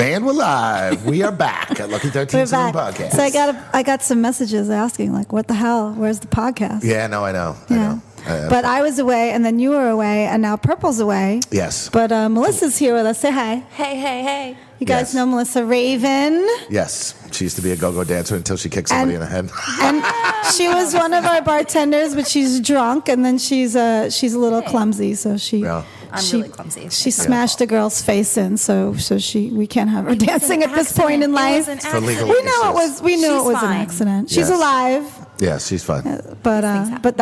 And we're live. We are back at Lucky 13 Saloon Podcast. So I got some messages asking, like, what the hell? Where's the podcast? Yeah, no, I know. Yeah. I know. But I was away, and then you were away, and now Purple's away. Yes. But Melissa's here with us. Say hi. Hey. You guys know Melissa Raven. Yes. She used to be a go-go dancer until she kicked somebody in the head. And she was one of our bartenders, but she's drunk, and then she's a little clumsy, so I'm really clumsy. She smashed a girl's face in, so we can't have her dancing at this point in life. For legal We knew it was an accident. She's alive. Yeah, she's fine. But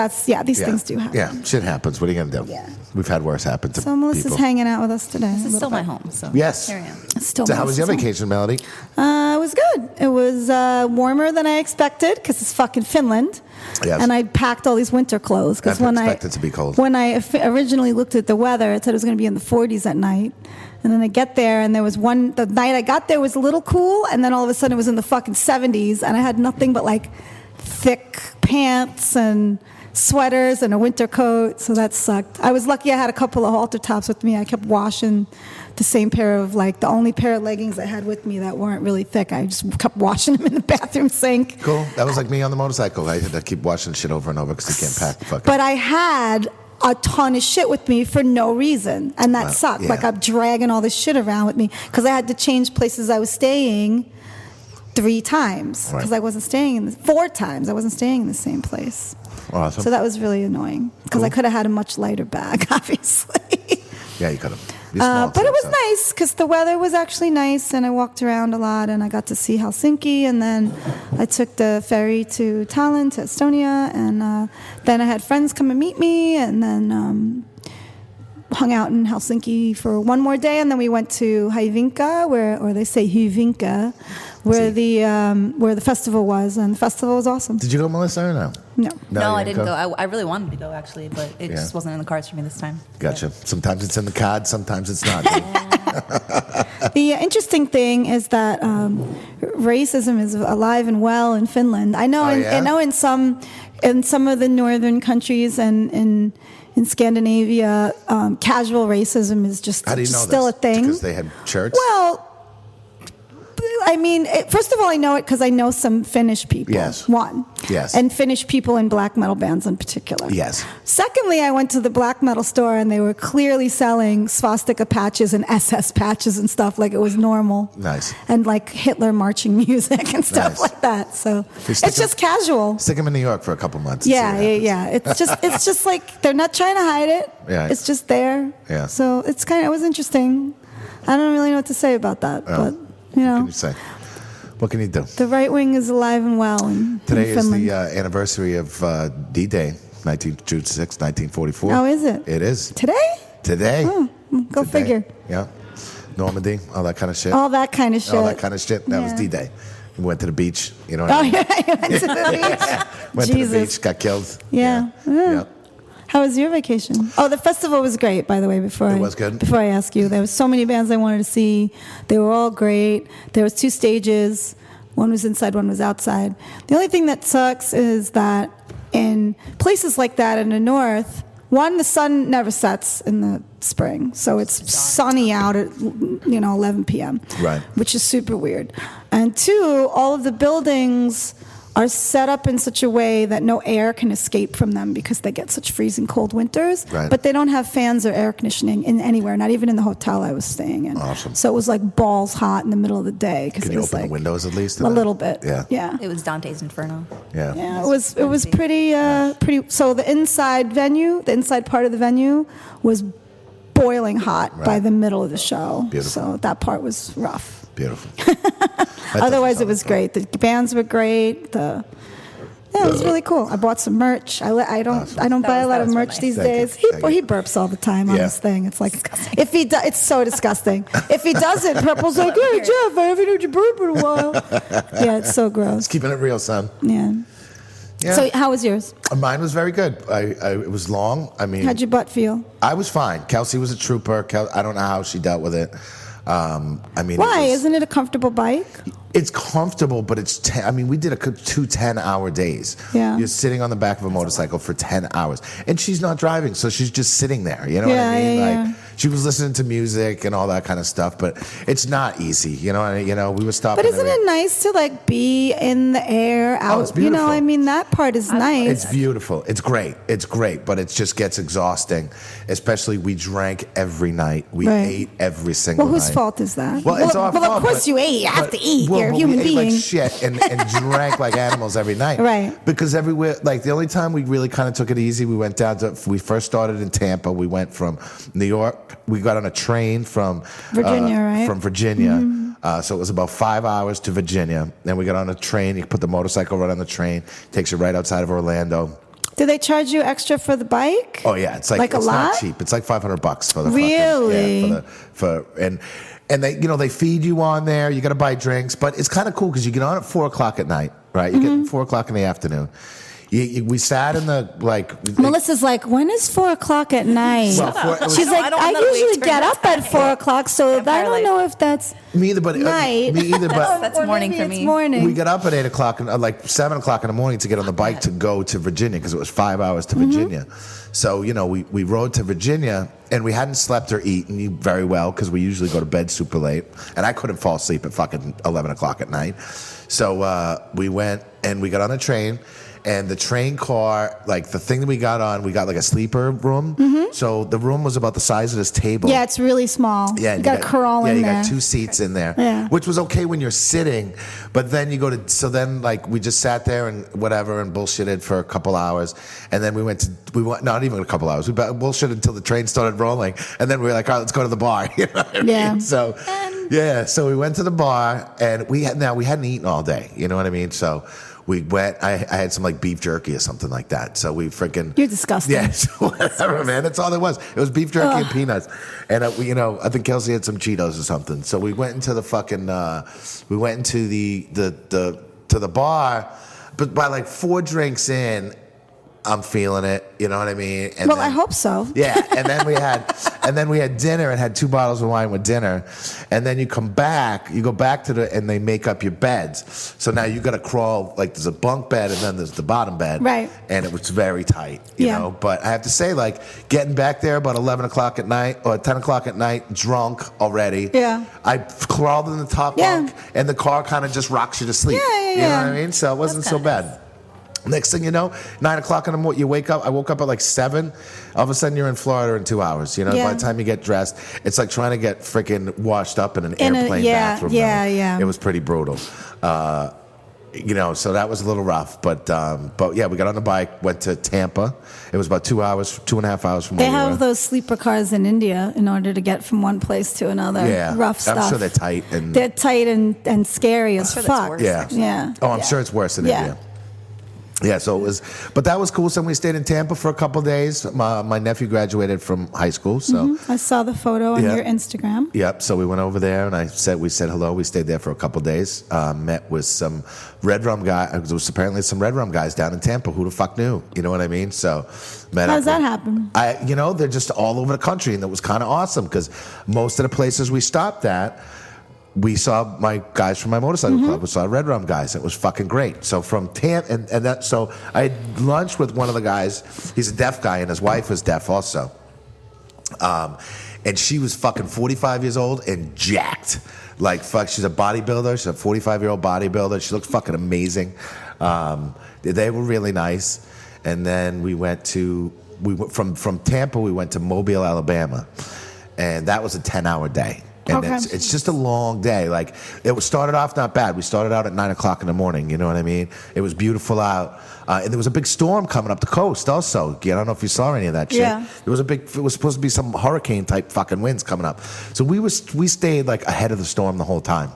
these things do happen. Yeah, shit happens. What are you gonna do? Yeah. We've had worse happen to So Melissa's people. hanging out with us today. This is still my home, so Yes. here I am. Still So how was your Melissa's home. vacation, Melody? It was good. It was warmer than I expected because it's fucking Finland. Yes. And I packed all these winter clothes because I expect it to be cold. When I originally looked at the weather, it said it was going to be in the 40s at night. And then I get there, and there was the night I got there was a little cool, and then all of a sudden it was in the fucking 70s, and I had nothing but like thick pants and sweaters and a winter coat, so that sucked. I was lucky I had a couple of halter tops with me. I kept washing the same pair of, like, the only pair of leggings I had with me that weren't really thick. I just kept washing them in the bathroom sink. Cool. That was like me on the motorcycle. I had to keep washing shit over and over because you can't pack the fucking... But I had a ton of shit with me for no reason, and that sucked. Yeah. Like, I'm dragging all this shit around with me because I had to change places I was staying 3 times because I wasn't staying in 4 times. I wasn't staying in the same place. Awesome. So that was really annoying because I could have had a much lighter bag, obviously. Yeah, you could have. But it was nice because the weather was actually nice, and I walked around a lot, and I got to see Helsinki, and then I took the ferry to Tallinn, to Estonia, and then I had friends come and meet me, and then hung out in Helsinki for one more day, and then we went to Hyvinka, or they say Hyvinka, where the festival was, and the festival was awesome. Did you go, Melissa, or no? No. I didn't go. I really wanted to go, actually, but it just wasn't in the cards for me this time. Gotcha. Sometimes it's in the cards, sometimes it's not. The interesting thing is that racism is alive and well in Finland. I know. I know in some of the northern countries and in Scandinavia, casual racism is just How do you know still this? a thing. Because they had church? Well, I mean, first of all, I know it because I know some Finnish people. Yes. One. Yes. And Finnish people in black metal bands in particular. Yes. Secondly, I went to the black metal store, and they were clearly selling swastika patches and SS patches and stuff like it was normal. Nice. And like Hitler marching music and stuff like that. So it's just casual. Stick them in New York for a couple months. Yeah. It's just like they're not trying to hide it. Yeah. It's just there. Yeah. So it was interesting. I don't really know what to say about that, but you know. What can you say? What can you do? The right wing is alive and well in Today is Finland. the anniversary of D-Day, June 6, 1944. Oh, is it? It is. Today? Today. Oh, go figure. Yeah. Normandy, all that kind of shit. All that kind of shit. All that kind of shit. That was D-Day. We went to the beach. You know what Oh, I mean? yeah, I went to the beach. Went to the beach, got killed. Yeah. Yeah. How was your vacation? Oh, the festival was great, by the way, It was good? Before I ask you. There was so many bands I wanted to see. They were all great. There was 2 stages. One was inside, one was outside. The only thing that sucks is that in places like that in the north, one, the sun never sets in the spring, so it's sunny out at 11 p.m. Right. Which is super weird. And 2, all of the buildings are set up in such a way that no air can escape from them because they get such freezing cold winters. Right. But they don't have fans or air conditioning in anywhere, not even in the hotel I was staying in. Awesome. So it was like balls hot in the middle of the day. Can you open the windows at least? A little bit. Yeah. Yeah. It was Dante's Inferno. Yeah. Yeah, it was pretty. So the inside part of the venue was boiling hot by the middle of the show. Beautiful. So that part was rough. Beautiful. Otherwise, it was great. The bands were great. It was really cool. I bought some merch. I don't buy a lot of merch these days. He burps all the time on this thing. It's like it's so disgusting. If he doesn't, Purple's like, "Hey Jeff, I haven't heard you burp in a while." Yeah, it's so gross. Just keeping it real, son. Yeah. So how was yours? Mine was very good. It was long. I mean, How'd your butt feel? I was fine. Kelsey was a trooper. I don't know how she dealt with it. I mean, Why? Isn't it a comfortable bike? It's comfortable, but it's. We did 2 10-hour days. Yeah. You're sitting on the back of a motorcycle for 10 hours, and she's not driving, so she's just sitting there. You know what I mean? Yeah. she was listening to music and all that kind of stuff. But it's not easy, you know. We were stopping. But isn't it nice to like be in the air out? it's beautiful. You know, I mean, that part is nice. It's beautiful. It's great. It's great, but it just gets exhausting. Especially we drank every night. We ate every single Well, whose night. fault is that? Well, it's our fault. Of course you ate. You have to eat. You're a human we being. ate like shit and drank like animals every night. Right. Because everywhere, like the only time we really kind of took it easy, we went down to, we first started in Tampa. We went from New York. We got on a train from Virginia, right? From Virginia. So it was about 5 hours to Virginia. Then we got on a train. You put the motorcycle right on the train. Takes you right outside of Orlando. Do they charge you extra for the bike? Oh yeah, it's like a it's lot? not cheap. It's like $500 for the Really? and they they feed you on there. You got to buy drinks, but it's kind of cool because you get on at 4 o'clock at night, right? You get 4 o'clock in the afternoon. We sat in the Melissa's like, when is 4 o'clock at night? Well, She's like, I usually get up at 4 o'clock, so I don't know if that's me either, but night. Me either, but That's Or morning maybe for it's me. morning. we got up at 8 o'clock and like 7 o'clock in the morning to get on the bike to go to Virginia because it was 5 hours to Virginia. So we rode to Virginia and we hadn't slept or eaten very well because we usually go to bed super late, and I couldn't fall asleep at fucking 11 o'clock at night. So we went and we got on a train. And the train car, like the thing that we got on, we got like a sleeper room. So the room was about the size of this table. Yeah, it's really small. Yeah, you got to crawl in you there. got 2 seats in there, Yeah. which was okay when you're sitting. But then you go to, so then like we just sat there and whatever and bullshitted for a couple hours. And then we went, not even a couple hours. We bullshitted until the train started rolling. And then we were like, all right, let's go to the bar. You know what I Yeah. mean? So, so we went to the bar and we hadn't eaten all day. You know what I mean? So we went, I had some like beef jerky or something like that. So we freaking. You're disgusting. Yeah, so whatever, man. That's all there was. It was beef jerky and peanuts. And, I think Kelsey had some Cheetos or something. So we went into the fucking, we went into to the bar. But by like 4 drinks in, I'm feeling it. You know what I mean? And I hope so. Yeah, and then we had dinner and had 2 bottles of wine with dinner, and then you go back to and they make up your beds. So now you got to crawl, like there's a bunk bed and then there's the bottom bed, right? And it was very tight, you know. But I have to say, like getting back there about 11 o'clock at night or 10 o'clock at night, drunk already. Yeah. I crawled in the top bunk, and the car kind of just rocks you to sleep. Yeah. You know what I mean? So it wasn't so bad. Next thing you know, 9 o'clock in the morning, you wake up. I woke up at like 7. All of a sudden, you're in Florida in 2 hours. You know, by the time you get dressed, it's like trying to get freaking washed up in an airplane bathroom. Yeah. It was pretty brutal. So that was a little rough. But yeah, we got on the bike, went to Tampa. It was about 2 hours, 2.5 hours from where They we were. have those sleeper cars in India in order to get from one place to another. Yeah, Rough stuff. I'm sure they're tight and scary as sure that's fuck. worse, Yeah. Oh, I'm sure it's worse in India. Yeah, so it was, but that was cool. So we stayed in Tampa for a couple of days. My nephew graduated from high school, so I saw the photo on your Instagram. Yep. So we went over there, and we said hello. We stayed there for a couple of days. Met with some red rum guy. There was apparently some red rum guys down in Tampa. Who the fuck knew? You know what I mean? So met. How does that happen? They're just all over the country, and it was kind of awesome because most of the places we stopped at, we saw my guys from my motorcycle club. We saw Red Rum guys. It was fucking great. So from so I had lunch with one of the guys. He's a deaf guy, and his wife was deaf also. And she was fucking 45 years old and jacked. Like, fuck, she's a bodybuilder. She's a 45-year-old bodybuilder. She looks fucking amazing. They were really nice. And then from Tampa, we went to Mobile, Alabama. And that was a 10-hour day. And it's just a long day. Like, it started off not bad. We started out at 9 o'clock in the morning. You know what I mean? It was beautiful out. And there was a big storm coming up the coast also. I don't know if you saw any of that shit. Yeah. It was supposed to be some hurricane type fucking winds coming up. So we stayed like ahead of the storm the whole time.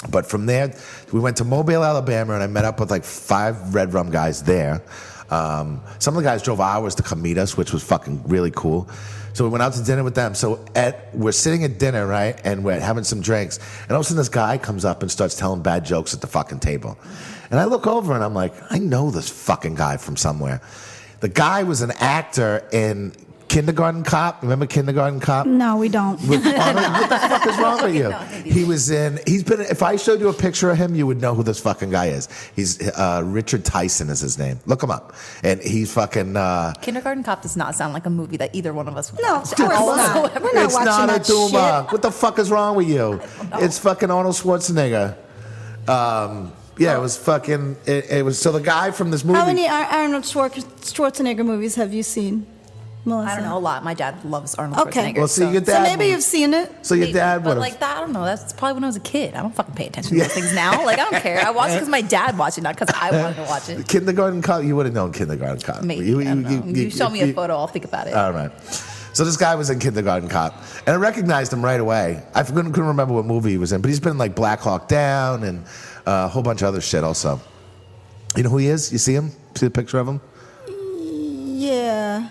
But from there, we went to Mobile, Alabama, and I met up with like 5 Red Rum guys there. Some of the guys drove hours to come meet us, which was fucking really cool. So we went out to dinner with them. So we're sitting at dinner, right? And we're having some drinks. And all of a sudden this guy comes up and starts telling bad jokes at the fucking table. And I look over and I'm like, I know this fucking guy from somewhere. The guy was an actor in Kindergarten Cop. Remember Kindergarten Cop? No, we don't. What the fuck is wrong for you. No, He's been, if I showed you a picture of him, you would know who this fucking guy is. He's, Richard Tyson is his name. Look him up. And he's fucking, Kindergarten Cop does not sound like a movie that either one of us would No, watch. of course not. We're not it's watching not a that Duma. shit. What the fuck is wrong with you? know. It's fucking Arnold Schwarzenegger. Yeah, it was fucking, it was, so the guy from this movie. How many Arnold Schwarzenegger movies have you seen, Melissa? I don't know a lot. My dad loves Arnold Okay. Schwarzenegger. Well, see, your So dad. maybe you've seen it. So your Maybe, dad would but have. like that, I don't know. That's probably when I was a kid. I don't fucking pay attention to those things now. Like I don't care. I watch it because my dad watched it, not because I wanted to watch it. Kindergarten Cop, you would have known Kindergarten Cop. Maybe. I don't know. You show me a photo, I'll think about it. All right. So this guy was in Kindergarten Cop, and I recognized him right away. I couldn't remember what movie he was in, but he's been in like Black Hawk Down and a whole bunch of other shit also. You know who he is? You see him? See the picture of him? Yeah.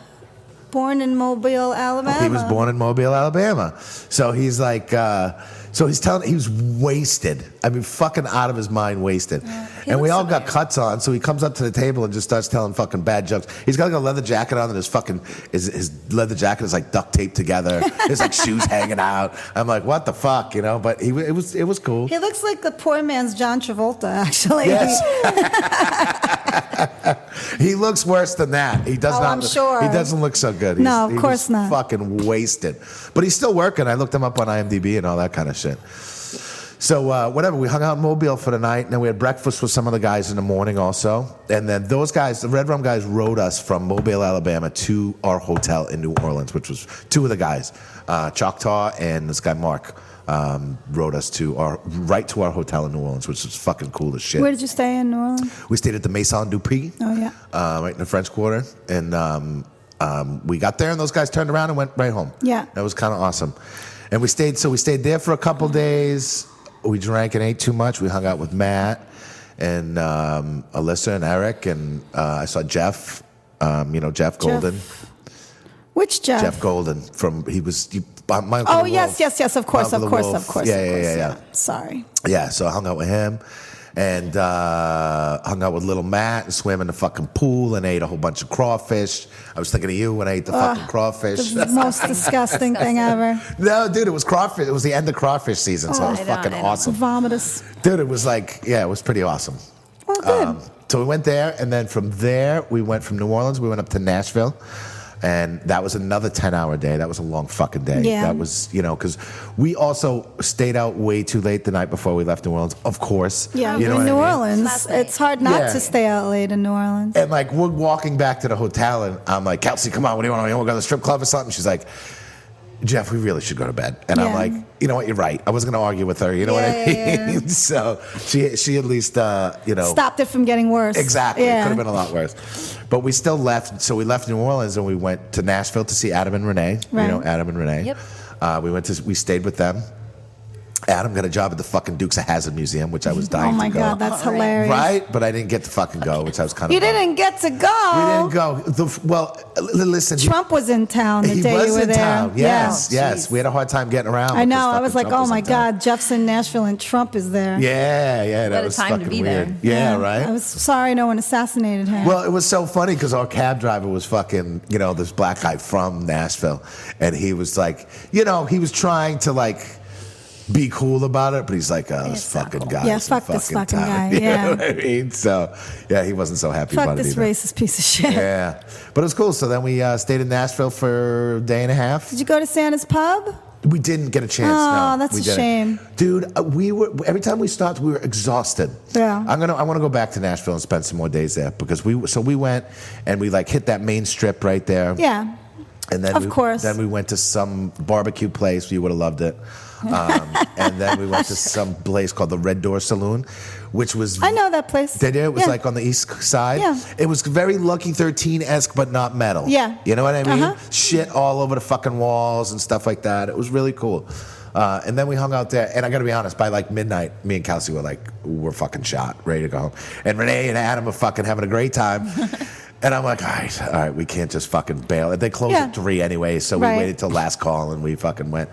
Born in Mobile, Alabama. He was born in Mobile, Alabama. So he's like, so he's telling, he was wasted. I mean, fucking out of his mind wasted. He And we looks all got familiar. cuts on, so he comes up to the table and just starts telling fucking bad jokes. He's got like a leather jacket on and his fucking, his leather jacket is like duct taped together. There's like shoes hanging out. I'm like, what the fuck, you know? But it was cool. He looks like the poor man's John Travolta, actually. Yes. He looks worse than that. He does Oh, not. I'm sure. He doesn't look so good. No, of he course was not. Fucking wasted. But he's still working. I looked him up on IMDb and all that kind of shit. So whatever, we hung out in Mobile for the night, and then we had breakfast with some of the guys in the morning also. And then those guys, the Red Rum guys, rode us from Mobile, Alabama to our hotel in New Orleans, which was two of the guys, Choctaw and this guy Mark, rode us right to our hotel in New Orleans, which was fucking cool as shit. Where did you stay in New Orleans? We stayed at the Maison du Prix, Oh, yeah. right in the French Quarter, and we got there, and those guys turned around and went right home. Yeah. That was kind of awesome. And we stayed there for a couple days. We drank and ate too much. We hung out with Matt and Alyssa and Eric, and I saw Jeff. Jeff Golden. Which Jeff? Jeff Golden my Uncle Oh, the yes, Wolf. yes, of course, My of Uncle the course, Wolf. of course. Yeah. Sorry. Yeah, so I hung out with him and hung out with little Matt and swam in the fucking pool and ate a whole bunch of crawfish. I was thinking of you when I ate the fucking crawfish. The most disgusting thing ever. No, dude, it was crawfish. It was the end of crawfish season, so it was I know, fucking I know. awesome. Vomitous. Dude, it was like, yeah, it was pretty awesome. Well, good. So we went there, and then from there, we went from New Orleans, we went up to Nashville. And that was another 10-hour day. That was a long fucking day. Yeah. That was, because we also stayed out way too late the night before we left New Orleans, of course. Yeah, You know in what New I mean? Orleans, Last night. it's hard not Yeah. to stay out late in New Orleans. And like, we're walking back to the hotel, and I'm like, Kelsey, come on, what do you want? You want to go to the strip club or something? She's like, Jeff, we really should go to bed. And I'm Yeah. like, you know what, you're right. I wasn't going to argue with her, you know what I Yeah, mean? yeah. So she at least, Stopped it from getting worse. Exactly. It Yeah. could have been a lot worse. But we still left. So we left New Orleans and we went to Nashville to see Adam and Renee. Right. You know Adam and Renee. Yep. We stayed with them. Adam got a job at the fucking Dukes of Hazzard Museum, which I was dying Oh my to go. God, that's Right. hilarious. Right? But I didn't get to fucking go, which I was kind of You didn't get to go. We didn't go. Listen. Trump was in town the he day was you were in there. town. Yes, Yeah. yes. We had a hard time getting around. I know. because I was fucking like, Trump oh was my in town. God, Jeff's in Nashville and Trump is there. Yeah, that What a was time to fucking be weird. there. Yeah, right? I was sorry no one assassinated him. Well, it was so funny because our cab driver was fucking, this black guy from Nashville. And he was like, he was trying to like be cool about it, but he's like, oh, this It's not fucking cool. guy. Yeah, is fuck some this fucking fucking time. guy, You know yeah. what I mean? So, yeah, he wasn't so happy Fuck about this it either. racist piece of shit. Yeah. But it was cool. So then we stayed in Nashville for a day and a half. Did you go to Santa's Pub? We didn't get a chance. Oh, no, that's we a didn't. shame. Dude. Every time we stopped, we were exhausted. Yeah. I want to go back to Nashville and spend some more days there because we went and we like hit that main strip right there. Yeah. And then Of course. Then we went to some barbecue place. You would have loved it. And then we went to some place called the Red Door Saloon, which was. I know that place. Did you? It was Yeah. like on the east side. Yeah. It was very Lucky 13-esque, but not metal. Yeah. You know what I mean? Uh-huh. Shit all over the fucking walls and stuff like that. It was really cool. And then we hung out there, and I got to be honest, by like midnight, me and Kelsey were like, we're fucking shot, ready to go home. And Renee and Adam are fucking having a great time. And I'm like, all right, we can't just fucking bail. They closed Yeah. at 3 anyway, so Right. we waited till last call and we fucking went.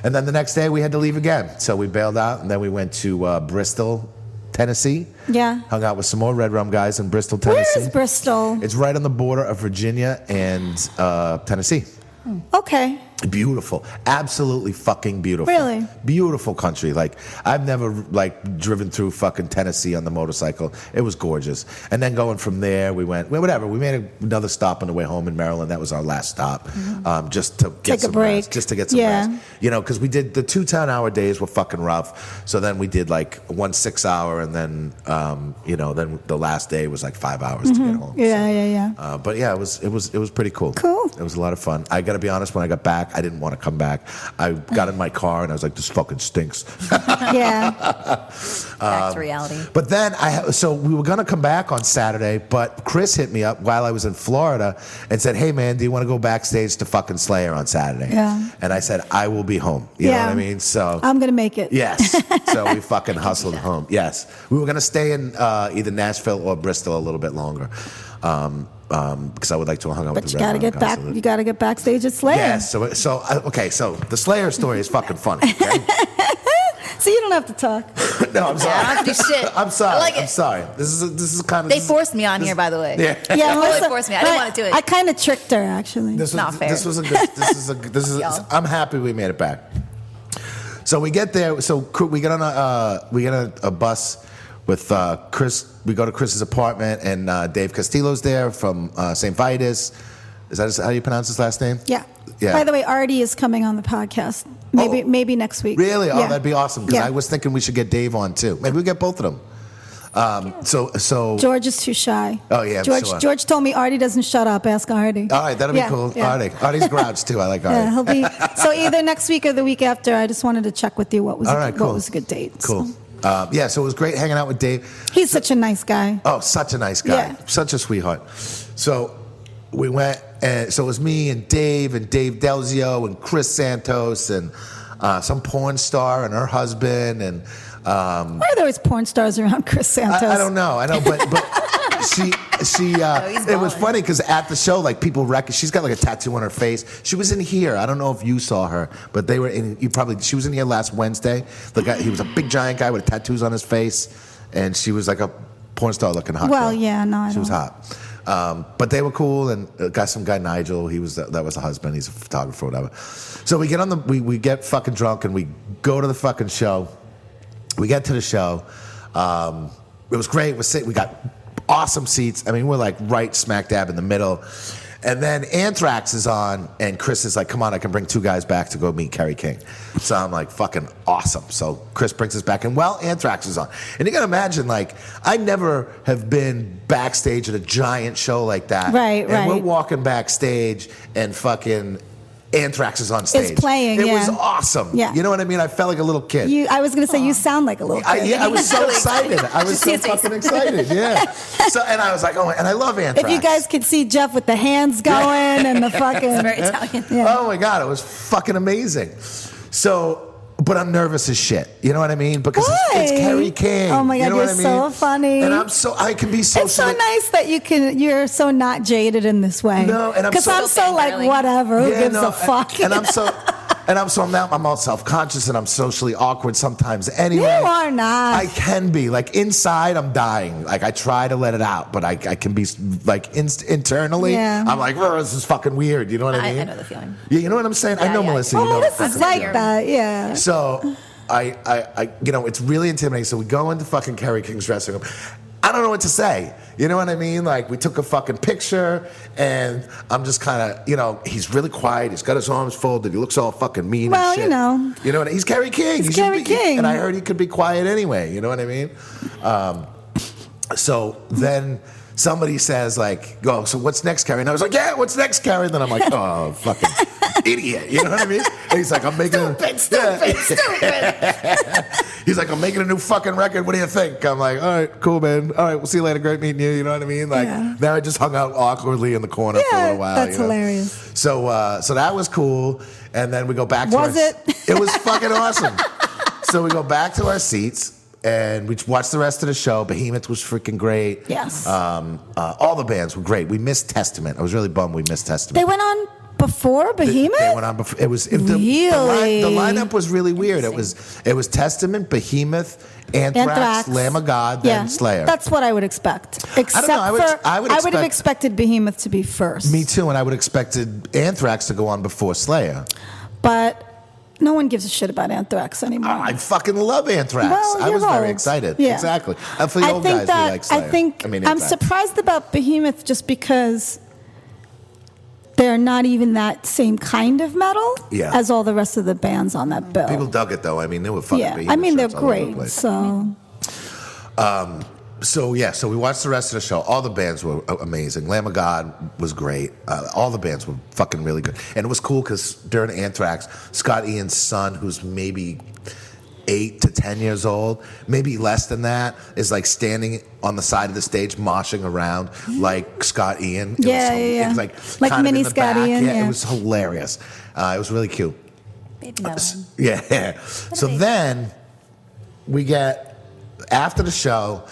And then the next day we had to leave again. So we bailed out, and then we went to Bristol, Tennessee. Yeah. Hung out with some more Red Rum guys in Bristol, Where Tennessee. is Bristol? It's right on the border of Virginia and Tennessee. Okay. Beautiful, absolutely fucking beautiful. Really? Beautiful country. Like I've never like driven through fucking Tennessee on the motorcycle. It was gorgeous. And then going from there, we went whatever. We made another stop on the way home in Maryland. That was our last stop, just to get Take a some break. rest. Just to get some Yeah. rest. You know, because we did the 2 10-hour days were fucking rough. So then we did like 1 6-hour, and then then the last day was like 5 hours to get home. Yeah. But yeah, it was pretty cool. Cool. It was a lot of fun. I got to be honest, when I got back, I didn't want to come back. I got in my car and I was like, this fucking stinks. Yeah. Back to reality. But then so we were going to come back on Saturday, but Chris hit me up while I was in Florida and said, hey man, do you want to go backstage to fucking Slayer on Saturday? Yeah. And I said, I will be home. You know what I mean? So I'm going to make it. yes. So we fucking hustled home. Yes. We were going to stay in either Nashville or Bristol a little bit longer. Because I would like to hang out with But the you got to Red get Rum back. Concert. You got to get backstage at Slayer. Yes. So the Slayer story is fucking funny. Okay? So you don't have to talk. No, I'm sorry. I don't have to do shit. I'm sorry. I like it. I'm sorry. This is kind of. They forced me on here, by the way. Yeah. Yeah, Totally Melissa- forced me. I didn't want to do it. I kind of tricked her, actually. This was Not fair. This was a good. This is. Yo. I'm happy we made it back. So we get there. So we get on a bus with Chris. We go to Chris's apartment, and Dave Castillo's there from St. Vitus. Is that how you pronounce his last name? Yeah. Yeah. By the way, Artie is coming on the podcast. Maybe next week. Really? Oh, Yeah. that'd be awesome. Because Yeah. I was thinking we should get Dave on too. Maybe we get both of them. So. George is too shy. Oh, yeah, I'm George. sure. George told me Artie doesn't shut up. Ask Artie. All right, that'll be Yeah, cool. yeah. Artie's grouch too. I like Artie. Yeah, he'll be. So either next week or the week after. I just wanted to check with you what was All right, cool. what was a good date. Cool. So. So it was great hanging out with Dave. He's such a nice guy. Oh, such a nice guy. Yeah. Such a sweetheart. So we went, and so it was me and Dave Delzio and Chris Santos and some porn star and her husband and. Why are there always porn stars around Chris Santos? I don't know. I know, but she it was funny because at the show, like people she's got like a tattoo on her face. She was in here. I don't know if you saw her, but they were in. She was in here last Wednesday. The guy, he was a big giant guy with tattoos on his face, and she was like a porn star looking hot. Well, girl. yeah, no, I She was don't. hot. But they were cool, and got some guy Nigel. That was the husband. He's a photographer, whatever. So we get we get fucking drunk and we go to the fucking show. We get to the show. It was great. We got awesome seats. I mean, we're like right smack dab in the middle. And then Anthrax is on, and Chris is like, come on, I can bring 2 guys back to go meet Kerry King. So I'm like, fucking awesome. So Chris brings us back, and Anthrax is on. And you gotta imagine, like, I never have been backstage at a giant show like that. Right, and right. we're walking backstage, and fucking Anthrax is on stage. It's playing, It yeah. was awesome. Yeah. You know what I mean? I felt like a little kid. I was going to say you sound like a little kid. I was so Really excited. I was so Just see his fucking excited. Yeah. So, and I was like, oh, and I love Anthrax. If you guys could see Jeff with the hands going and the fucking. It's very Italian. Yeah. Oh my God, it was fucking amazing. So, but I'm nervous as shit. You know what I mean? Because it's Why? Kerry King. Oh my God, you know you're what I mean? so funny. And I can be so. It's so nice that you're so not jaded in this way. No, and I'm because so- I'm so like Darling. whatever. Who gives a fuck? And I'm so. And I'm all self-conscious and I'm socially awkward sometimes anyway. You are not. I can be. Like inside, I'm dying. Like I try to let it out, but I can be like internally. Yeah. I'm like, oh, this is fucking weird. You know what I mean? I know the feeling. Yeah, you know what I'm saying? I know, yeah. Melissa. Well, you know Melissa's I'm like here. that. Yeah. So I it's really intimidating. So we go into fucking Kerry King's dressing room. I don't know what to say. You know what I mean? Like, we took a fucking picture, and I'm just kind of, he's really quiet. He's got his arms folded. He looks all fucking mean Well, and shit. you know. You know what? He's Kerry King. He's Kerry King. And I heard he could be quiet anyway. You know what I mean? So then somebody says, like, oh, so what's next, Kerry? And I was like, yeah, what's next, Kerry? And then I'm like, oh, fucking idiot. You know what I mean? And he's like, I'm making Stupid. He's like, I'm making a new fucking record. What do you think? I'm like, all right, cool, man. All right, we'll see you later. Great meeting you. You know what I mean? Like, Yeah. Now I just hung out awkwardly in the corner for a little while. that's you know? hilarious. So, so that was cool. And then we go back to Was it? It was fucking awesome. So we go back to our seats. And we watched the rest of the show. Behemoth was freaking great. Yes. All the bands were great. We missed Testament. I was really bummed we missed Testament. They went on Before Behemoth? They went on before. It was Really? the lineup was really weird. It was Testament, Behemoth, Anthrax, Lamb of God, then Slayer. That's what I would expect. Except I would have expected Behemoth to be first. Me too, and I would have expected Anthrax to go on before Slayer. But no one gives a shit about Anthrax anymore. I fucking love Anthrax. Well, I was you're very old. excited. Yeah. Exactly. For the old guys, we like Slayer. I'm Anthrax. surprised about Behemoth just because they're not even that same kind of metal as all the rest of the bands on that bill. People dug it though. I mean, they were fucking Behemoth I mean, they're shirts all over the great. place. So So we watched the rest of the show. All the bands were amazing. Lamb of God was great. All the bands were fucking really good. And it was cool because during Anthrax, Scott Ian's son, who's maybe 8 to 10 years old, maybe less than that, is like standing on the side of the stage, moshing around like Scott Ian. It was like kind mini of in the Scott back. Ian. Yeah, it was hilarious. It was really cute. Baby melon. Yeah. So then we get, after the show,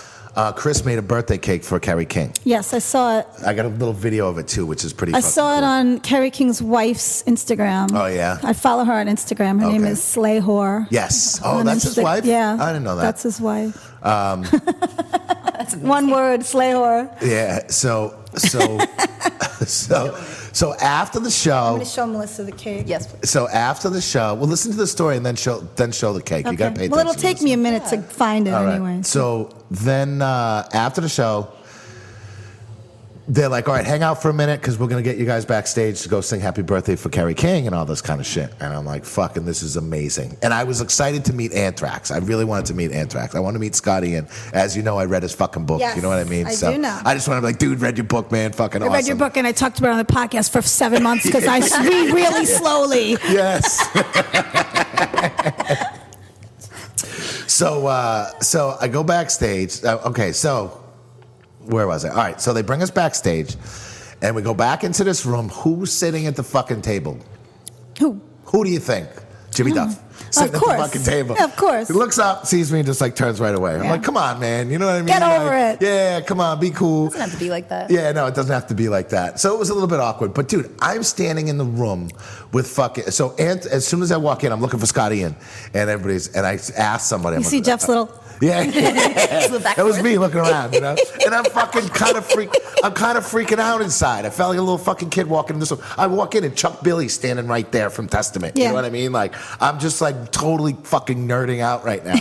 Chris made a birthday cake for Kerry King. yes, I saw it. I got a little video of it too, which is pretty I fucking saw it cool. on Kerry King's wife's Instagram. Oh, yeah? I follow her on Instagram. Her name Okay. is Slay Whore. Yes. Oh, On that's his wife? Yeah. I didn't know that. That's his wife. That's amazing. One word, Slay Whore. Yeah. So after the I'm show, going to show Melissa the cake. Yes, please. so after the show, well, listen to the story and then show the cake. You got to pay attention. Well, it'll to take this. me a minute to find it All right. anyway. So then after the show, they're like, all right, hang out for a minute because we're going to get you guys backstage to go sing happy birthday for Kerry King and all this kind of shit. And I'm like, fucking, this is amazing. And I was excited to meet Anthrax. I really wanted to meet Anthrax. I want to meet Scotty. And as you know, I read his fucking book. Yes, You know what I mean? I do know. I just want to be like, dude, read your book, man. Fucking awesome. I read your book and I talked about it on the podcast for 7 months because I read really slowly. Yes. So I go backstage. Okay, so where was I? All right, so they bring us backstage, and we go back into this room. Who's sitting at the fucking table? Who? Who do you think? Jimmy Duff. Sitting Of course. at the fucking table. Yeah, of course. He looks up, sees me, and just like turns right away. I'm Yeah. like, come on, man. You know what I mean? Get over Like, it. Yeah, come on, be cool. It doesn't have to be like that. Yeah, no, it doesn't have to be like that. So it was a little bit awkward. But dude, I'm standing in the room with fucking. So as soon as I walk in, I'm looking for Scott Ian, and I asked somebody. You see Jeff's little. Yeah, Back it was forth. me looking around, you know, and I'm fucking kind of freaking out inside. I felt like a little fucking kid walking in this room. I walk in and Chuck Billy's standing right there from Testament. You Yeah. know what I mean? Like I'm just like totally fucking nerding out right now.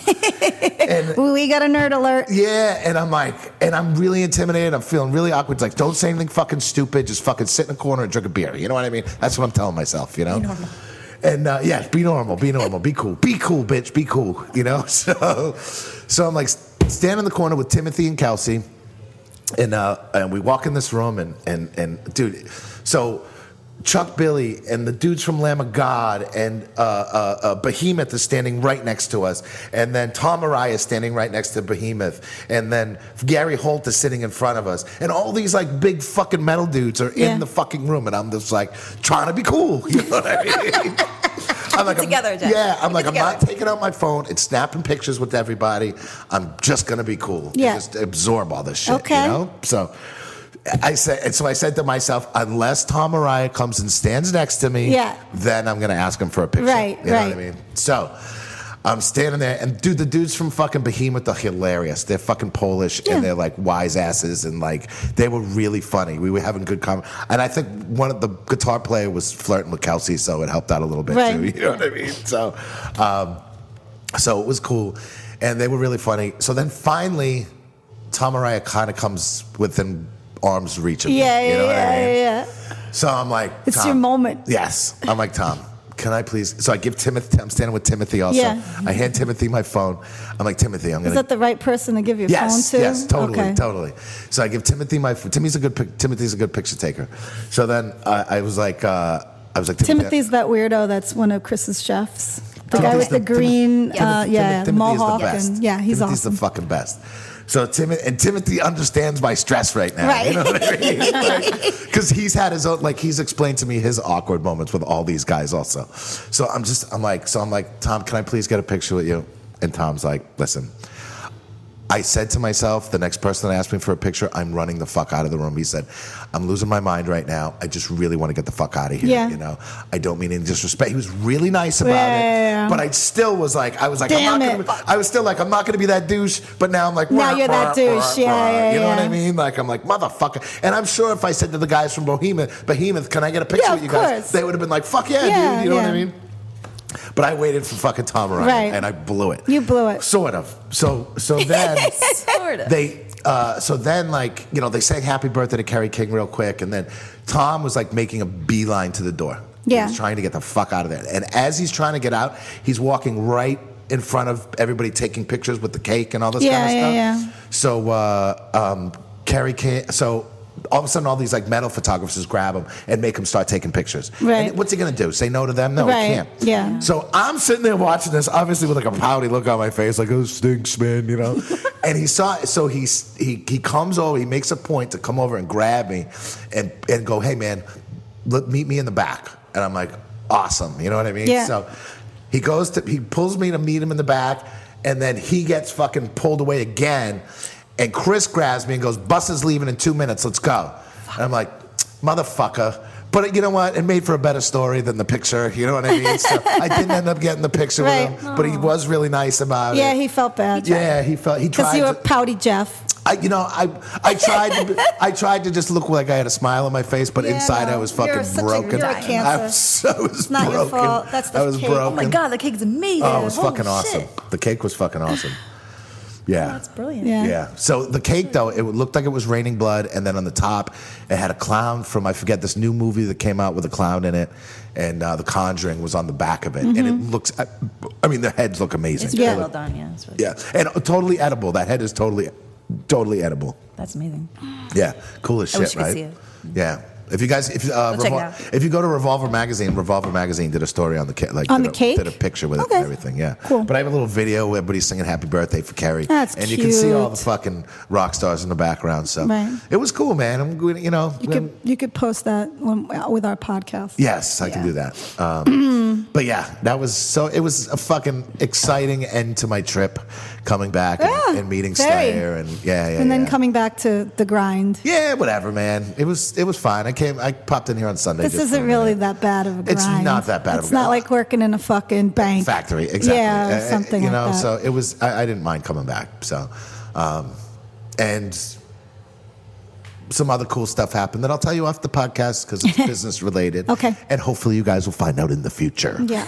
And We got a nerd alert. yeah, and I'm like, and I'm really intimidated. I'm feeling really awkward. It's like, don't say anything fucking stupid. Just fucking sit in a corner and drink a beer. You know what I mean? That's what I'm telling myself. You know. Be normal. And yeah, be normal, be cool, bitch, be cool, you know? So I'm like standing in the corner with Timothy and Kelsey, and we walk in this room, and dude, so Chuck Billy and the dudes from Lamb of God and Behemoth is standing right next to us, and then Tom Araya is standing right next to Behemoth, and then Gary Holt is sitting in front of us, and all these like big fucking metal dudes are Yeah. in the fucking room, and I'm just like trying to be cool, you know what I mean? I'm like, together, Jeff. yeah, I'm Keep like, it I'm not together. taking out my phone and snapping pictures with everybody. I'm just gonna be cool. Yeah. Just absorb all this shit. Okay. You know? So I said to myself, unless Tom Araya comes and stands next to me, Yeah. then I'm gonna ask him for a picture. Right, You know right. what I mean? So I'm standing there, and dude, the dudes from fucking Behemoth are hilarious. They're fucking Polish, Yeah. and they're like wise asses, and like they were really funny. We were having good and I think one of the guitar player was flirting with Kelsey, so it helped out a little bit Right. too. You know what I mean? So it was cool, and they were really funny. So then finally, Tom Araya kind of comes within arm's reach of me. Yeah, you know what I mean? yeah. So I'm like, It's Tom, your moment. Yes. I'm like, Tom, can I please? So I give Timothy, I'm standing with Timothy also. Yeah. I hand Timothy my phone. I'm like, Timothy, I'm going Is to. that the right person to give your Yes, phone to? yes, totally, Okay. totally. So I give Timothy my phone. Timothy's a good picture taker. So then I was like, Timothy's that weirdo that's one of Chris's chefs. The guy Timothy's with the green, Timothy mohawk. is the best. And, yeah, he's Timothy's awesome. the fucking best. So Timothy understands my stress right now. Right. You know what I mean? Because he's had his own, like he's explained to me his awkward moments with all these guys also. So I'm like, Tom, can I please get a picture with you? And Tom's like, listen, I said to myself, the next person that asked me for a picture, I'm running the fuck out of the room. He said, I'm losing my mind right now. I just really want to get the fuck out of here. Yeah. You know, I don't mean any disrespect. He was really nice about Yeah. it, but I still was like, I'm not Damn gonna, I was still like, I'm not going to be that douche. But now I'm like, Now you're that douche. Yeah, you know what yeah. I mean? Like, I'm like, motherfucker. And I'm sure if I said to the guys from Behemoth, can I get a picture Yeah, with you of guys? course. They would have been like, fuck yeah, Yeah, dude. You know what I yeah. mean? But I waited for fucking Tom Ryan, Right. and I blew it. You blew it. Sort of. So then Sort of. they sang happy birthday to Kerry King real quick, and then Tom was like making a beeline to the door. Yeah. He was trying to get the fuck out of there. And as he's trying to get out, he's walking right in front of everybody taking pictures with the cake and all this kind of stuff. Yeah. So Kerry King, so all of a sudden all these like metal photographers grab him and make him start taking pictures. Right. And what's he gonna do? Say no to them? No, Right. he can't. Yeah. So I'm sitting there watching this, obviously with like a pouty look on my face, like, oh, stinks, man, you know. And he saw it, so he comes over, he makes a point to come over and grab me and go, hey man, meet me in the back. And I'm like, awesome, you know what I mean? Yeah. So he pulls me to meet him in the back, and then he gets fucking pulled away again. And Chris grabs me and goes, bus is leaving in 2 minutes, let's go. And I'm like, motherfucker. But you know what? It made for a better story than the picture, you know what I mean? So I didn't end up getting the picture Right. with him, but he was really nice about Yeah, it. he felt bad. Yeah, he tried. Because you were pouty Jeff. I tried to just look like I had a smile on my face, but Yeah, inside I no. was You're fucking such a- broken. you're a cancer. I was It's not your broken. fault. That's the I was cake. broken. Oh my God, the cake's amazing. Oh, it was Holy fucking awesome. shit. The cake was fucking awesome. Yeah. That's brilliant. Yeah. Yeah. So the cake, though, it looked like it was raining blood, and then on the top, it had a clown from, I forget, this new movie that came out with a clown in it, and The Conjuring was on the back of it. And it looks, I mean, the heads look amazing. It's really Yeah. well done, yeah. It's really Yeah. And totally edible. That head is totally edible. That's amazing. Yeah. Cool as I shit, wish you could right? see it. Yeah. If you guys, check it out. if you go to Revolver Magazine did a story on the cake, like On did the cake? did a picture with it Okay. and everything. Yeah, Cool. But I have a little video where everybody's singing "Happy Birthday" for Kerry, That's and you can see all the cute. fucking rock stars in the background. So Right. it was cool, man. I'm good, you know. You could post that with our podcast. Yes, I can do that. But yeah, that was so. It was a fucking exciting end to my trip, coming back and meeting very. Stayer and yeah. And then coming back to the grind. Yeah, whatever, man. It was fine. I popped in here on Sunday. This just isn't for a really minute. that bad of a grind. It's not that bad of a It's not grind. like working in a fucking bank. Factory, exactly. Yeah, something you like know, that. so it was. I didn't mind coming back. So, and some other cool stuff happened that I'll tell you off the podcast because it's business related. Okay. And hopefully you guys will find out in the future. Yeah.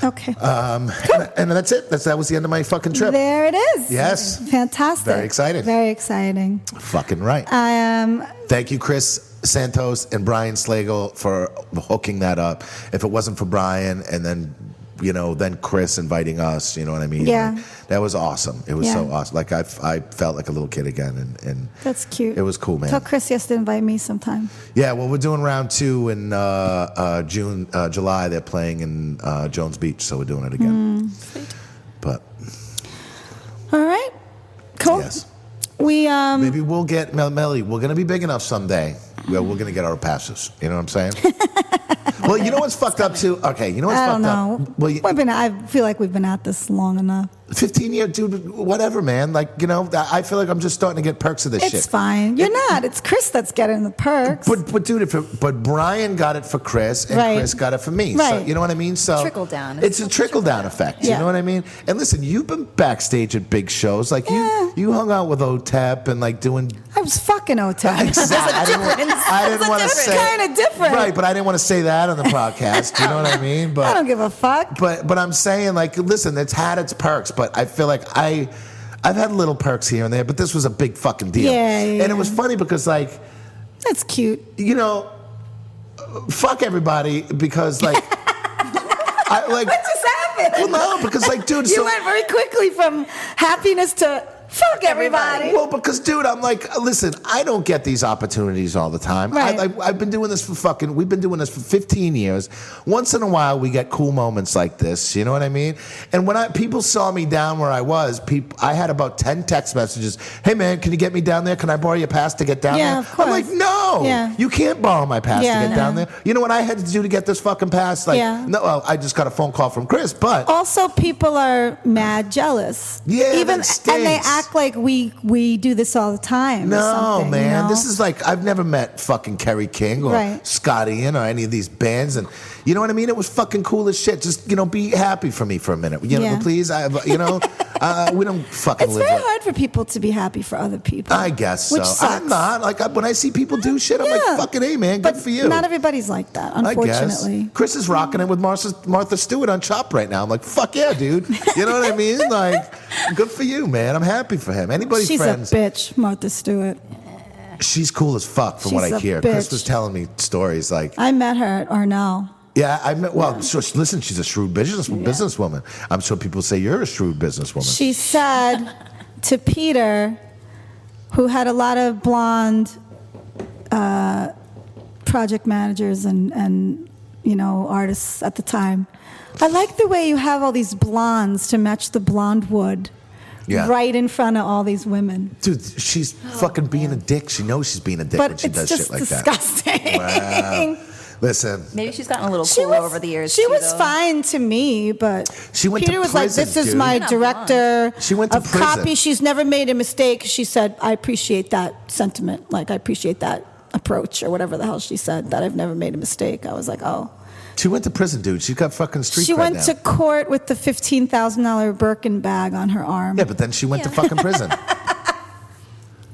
Okay. And that's it. That was the end of my fucking trip. There it is. Yes. Fantastic. Very exciting. Very exciting. Fucking right. Um, Thank you, Chris Santos and Brian Slagle, for hooking that up. If it wasn't for Brian and then, then Chris inviting us, you know what I mean? Yeah. Like, that was awesome. It was Yeah. so awesome. Like I felt like a little kid again, and That's cute. It was cool, man. Tell Chris he has to invite me sometime. Yeah, well, we're doing round 2 in July. They're playing in Jones Beach, so we're doing it again. But All right. Cool. yes, We maybe we'll get Melly. We're gonna be big enough someday where we're gonna get our passes. You know what I'm saying? Well, you know what's fucked up too? Okay, you know what's I fucked don't know. up? Well, I feel like we've been at this long enough. 15 years, dude, whatever, man. Like, I feel like I'm just starting to get perks of this shit. It's fine. You're not. It's Chris that's getting the perks. But dude, but Brian got it for Chris, and Right. Chris got it for me. So, Right. you know what I mean? So Trickle down. It's a trickle down effect. You Yeah. know what I mean? And listen, you've been backstage at big shows. Like Yeah. you hung out with OTEP and like doing. I was fucking OTEP. Exactly. I didn't want to It's say. kind of different. Right, but I didn't want to say that on the podcast. You know what I mean? But I don't give a fuck. But I'm saying, like, listen, it's had its perks, but I feel like I've had little perks here and there, but this was a big fucking deal. Yeah, yeah, And it was funny because, like, That's cute. fuck everybody because, like, What just happened? well, no, because, like, dude, You went very quickly from happiness to fuck everybody. Well, because, dude, I'm like, listen, I don't get these opportunities all the time. Right. I've been doing this we've been doing this for 15 years. Once in a while, we get cool moments like this. You know what I mean? And when people saw me down where I was, I had about 10 text messages. Hey, man, can you get me down there? Can I borrow your pass to get down Yeah, there? of course. I'm like, no. No, Yeah. you can't borrow my pass Yeah, to get no. down there. You know what I had to do to get this fucking pass? Like, Yeah. no, well, I just got a phone call from Chris, but Also, people are mad jealous. Yeah, even that and they stinks. act like we do this all the time. or no, something, man, you know? this is like I've never met fucking Kerry King or Right. Scott Ian or any of these bands, and you know what I mean. It was fucking cool as shit. Just be happy for me for a minute, you know, Yeah. please. We don't fucking It's live. very like, hard for people to be happy for other people. I guess so. Which sucks. I'm not like when I see people do shit, I'm like, fucking hey, man, good but for you. Not everybody's like that, I unfortunately. guess. Chris is rocking it with Martha Stewart on Chop right now. I'm like, fuck yeah, dude. You know what I mean? Like, good for you, man. I'm happy for him. Anybody's She's friends. a bitch, Martha Stewart. She's cool as fuck from what She's I a hear. Chris bitch. was telling me stories like, I met her at Arnell. yeah, I met. Well, so listen, she's a shrewd businesswoman. I'm sure people say you're a shrewd businesswoman. She said to Peter, who had a lot of blonde project managers and artists at the time, I like the way you have all these blondes to match the blonde wood. Yeah. Right in front of all these women. Dude, she's fucking being a dick. She knows she's being a dick when But she it's does just shit like disgusting. that. Wow. Listen, Maybe she's gotten a little cooler over the years. She too, was though. fine to me, but She went to Peter was like, prison, "This is dude. my You're not director She went to of prison. copy. She's never made a mistake." She said, "I appreciate that sentiment. Like, I appreciate that approach, or whatever the hell she said. That I've never made a mistake." I was like, "Oh." she went to prison, dude. She's got fucking street She cred went now. to court with the $15,000 Birkin bag on her arm. Yeah, but then she went to fucking prison.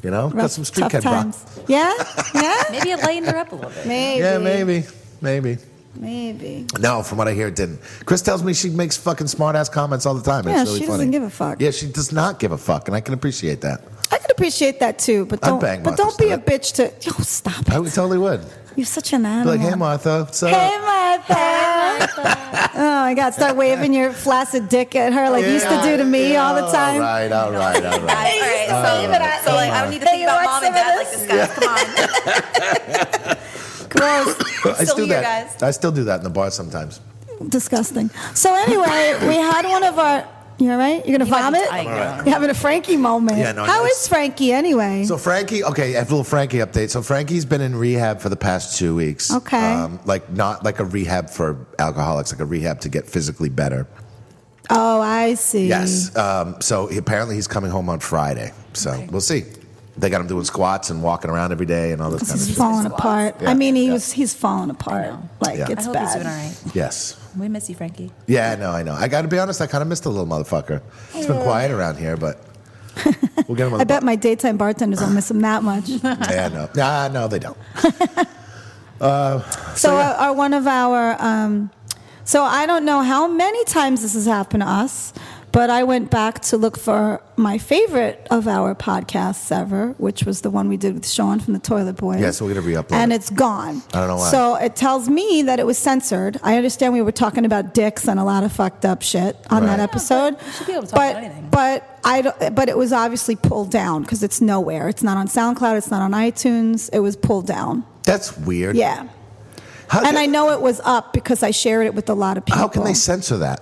You know, got Rough, some street tough cred, bro. times. Yeah, yeah, Maybe it lightened her up a little bit. maybe. Yeah, maybe. Maybe. No, from what I hear, it didn't. Chris tells me she makes fucking smart ass comments all the time. Yeah, It's really she funny. doesn't give a fuck. Yeah, she does not give a fuck, and I can appreciate that. I could appreciate that too, but I'd don't. bang But Martha don't be a Stewart. bitch to. Yo, stop it. I totally would. You're such an Be animal. like, hey, Martha, what's up? Hey, Martha. Oh my God! Start waving your flaccid dick at her like you used to do to me all the time. All right. All right, so like I don't need to think you about want mom some and of dad like this? this, guys. Come on. Gross. I Still do here, that. guys. I still do that in the bar sometimes. Disgusting. So anyway, we had one of our. You all right? You're gonna vomit? I know. You're having a Frankie moment. Yeah, no, I How know. is Frankie anyway? So Frankie, okay, I have a little Frankie update. So Frankie's been in rehab for the past 2 weeks. Okay. Like not like a rehab for alcoholics, like a rehab to get physically better. Oh, I see. Yes. So apparently he's coming home on Friday. So we'll see. They got him doing squats and walking around every day and all this kind of He's shit. falling apart. Yeah. I mean, Yeah. he's falling apart. Like Yeah. it's I hope bad. he's doing all right. Yes. We miss you, Frankie. Yeah, I know. I got to be honest, I kind of missed the little motherfucker. It's been quiet around here, but we'll get him on I the bet my daytime bartenders don't miss him that much. Yeah, no. Nah, no, they don't. So one of our, so I don't know how many times this has happened to us, but I went back to look for my favorite of our podcasts ever, which was the one we did with Sean from the Toilet Boys. Yeah, so we're gonna re-upload and it. it's gone. I don't know why. So it tells me that it was censored. I understand we were talking about dicks and a lot of fucked up shit on Right. that episode. you should be able to talk about anything. But it was obviously pulled down because it's nowhere. It's not on SoundCloud. It's not on iTunes. It was pulled down. That's weird. Yeah. How, And I know it was up because I shared it with a lot of people. how can they censor that?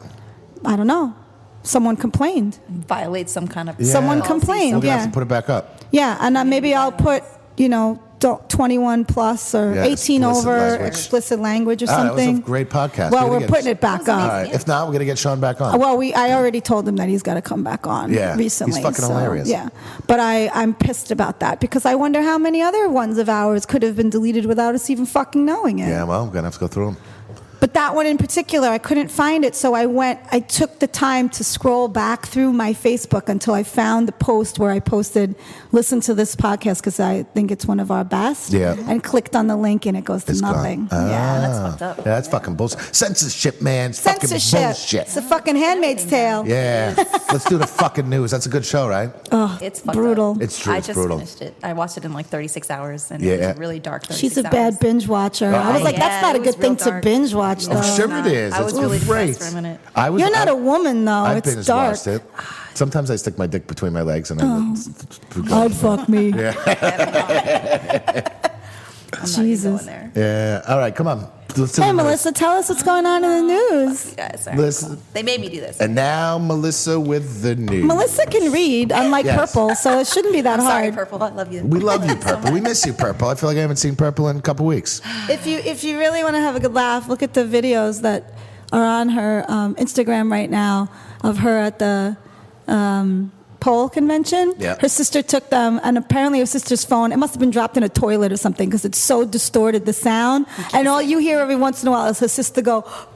I don't know. Someone complained. Violate some kind of. Yeah. Someone We're complained. gonna Yeah. have to put it back up. Yeah, and maybe I'll put 21 plus or Yeah, 18 explicit over language. explicit language or Ah, that something. was a great podcast. Well, We we're gotta putting get- it back All up. right. If not, we're gonna get Sean back on. Well, I already told him that he's got to come back on. Yeah, he's recently. fucking so, hilarious. Yeah, but I'm pissed about that because I wonder how many other ones of ours could have been deleted without us even fucking knowing it. Yeah, well, I'm gonna have to go through them. But that one in particular, I couldn't find it, so I took the time to scroll back through my Facebook until I found the post where I posted, listen to this podcast because I think it's one of our best. Yeah. And clicked on the link and it goes to It's gone. nothing. Ah. Yeah. That's fucked up. Yeah, that's fucking bullshit. Censorship, man. It's Censorship. fucking bullshit. It's a fucking Handmaid's Tale. Yeah. Let's do the fucking news. That's a good show, right? It's fucked brutal. Up. It's true, I it's just brutal. finished it. I watched it in like 36 hours, and Yeah. it was really dark. 36 She's a hours. bad binge watcher. I was like, Yeah, that's not a it was good thing real to dark. binge watch, though. I'm sure it is. I was It's really great. depressed for a minute. You're not a woman, though. I've It's binge dark. watched it. Sometimes I stick my dick between my legs and then I'd fuck me. I'm not even Jesus. going there. Yeah. All right, come on. to Hey, the news. Melissa, tell us what's going on in the news. You guys, sorry. Listen. They made me do this. And now Melissa with the news. Melissa can read, unlike Yes. Purple, so it shouldn't be that Sorry, hard. Purple. I love you. We love you, Purple. We miss you, Purple. I feel like I haven't seen Purple in a couple weeks. If you really want to have a good laugh, look at the videos that are on her Instagram right now of her at the pole convention. Yeah. Her sister took them, and apparently her sister's phone, it must have been dropped in a toilet or something because it's so distorted, the sound. And all you hear every once in a while is her sister go, "Purple!"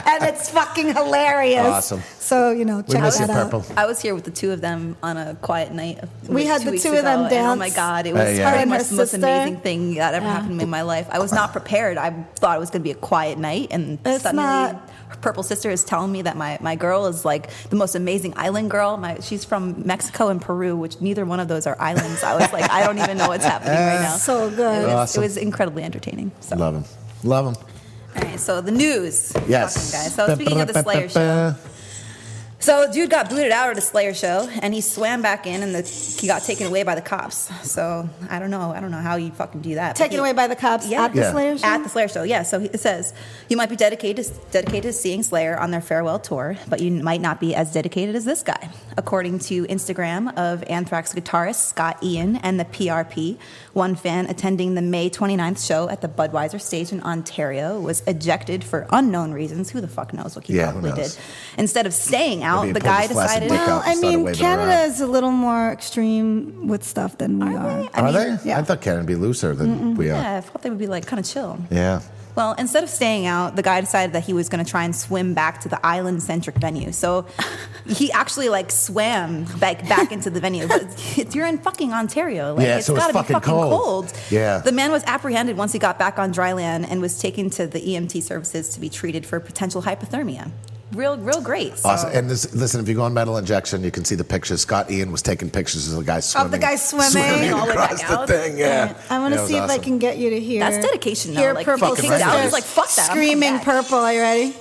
And it's fucking hilarious. Awesome. So, We check miss you, that out. Purple. I was here with the two of them on a quiet night. We had 2 the weeks two of ago, them and dance. oh my God, it was Yeah. Her pretty and much her the most sister. amazing thing that ever happened in my life. I was not prepared. I thought it was going to be a quiet night, and It's suddenly not. her Purple sister is telling me that my girl is like the most amazing island girl. She's from Mexico and Peru, which neither one of those are islands. I was like, I don't even know what's happening right now. So good. Awesome. It was incredibly entertaining. So. Love him. Love him. All right, so the news. Yes. Fucking guys. So speaking of the Slayer show. So dude got booted out at a Slayer show, and he swam back in, and he got taken away by the cops. So I don't know how you fucking do that. Taken away by the cops Yeah. at the Yeah. Slayer show? At the Slayer show, yeah. So it says, you might be dedicated to seeing Slayer on their farewell tour, but you might not be as dedicated as this guy. According to Instagram of Anthrax guitarist Scott Ian and the PRP, one fan attending the May 29th show at the Budweiser stage in Ontario was ejected for unknown reasons. Who the fuck knows what he Yeah, who probably knows? did. Instead of staying out, Maybe he the pulled guy his flaccid decided... dick out. Well, I Started mean, waving Canada around. is a little more extreme with stuff than we are. I Are mean, they? yeah. I thought Canada would be looser than we are. Yeah, I thought they would be like kind of chill. Yeah. Well, instead of staying out, the guy decided that he was going to try and swim back to the island-centric venue. So he actually swam back into the venue. But you're in fucking Ontario. Yeah, it's so it's gotta be fucking fucking cold. Yeah. The man was apprehended once he got back on dry land and was taken to the EMT services to be treated for potential hypothermia. Real great. So. Awesome. And listen, if you go on Metal Injection, you can see the pictures. Scott Ian was taking pictures of the guy swimming. Of the guy swimming all the way across back the out. thing. Yeah. I want Yeah, to it was see if I awesome. can get you to hear. That's dedication, though. Hear Like, Purple fucking kicked out. right. He was like, fuck that. I'm coming Screaming back. Purple. Are you ready?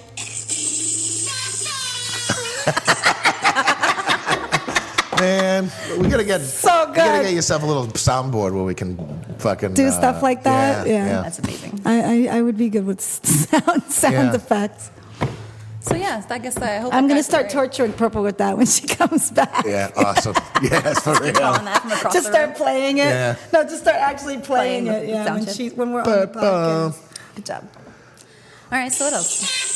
Man, we gotta get So You gotta good. get yourself a little soundboard where we can fucking Do stuff like that? Yeah. That's amazing. I would be good with sound Yeah. effects. So, yeah, I guess I hope I'm going to that guy's start great. torturing Purple with that when she comes back. Yeah, awesome. Yes, for Calling real. that from across Just the start room. playing it. Yeah. No, just start actually playing Playing it. the Yeah, sound chip. when we're on the podcast. Good job. All right, so what else?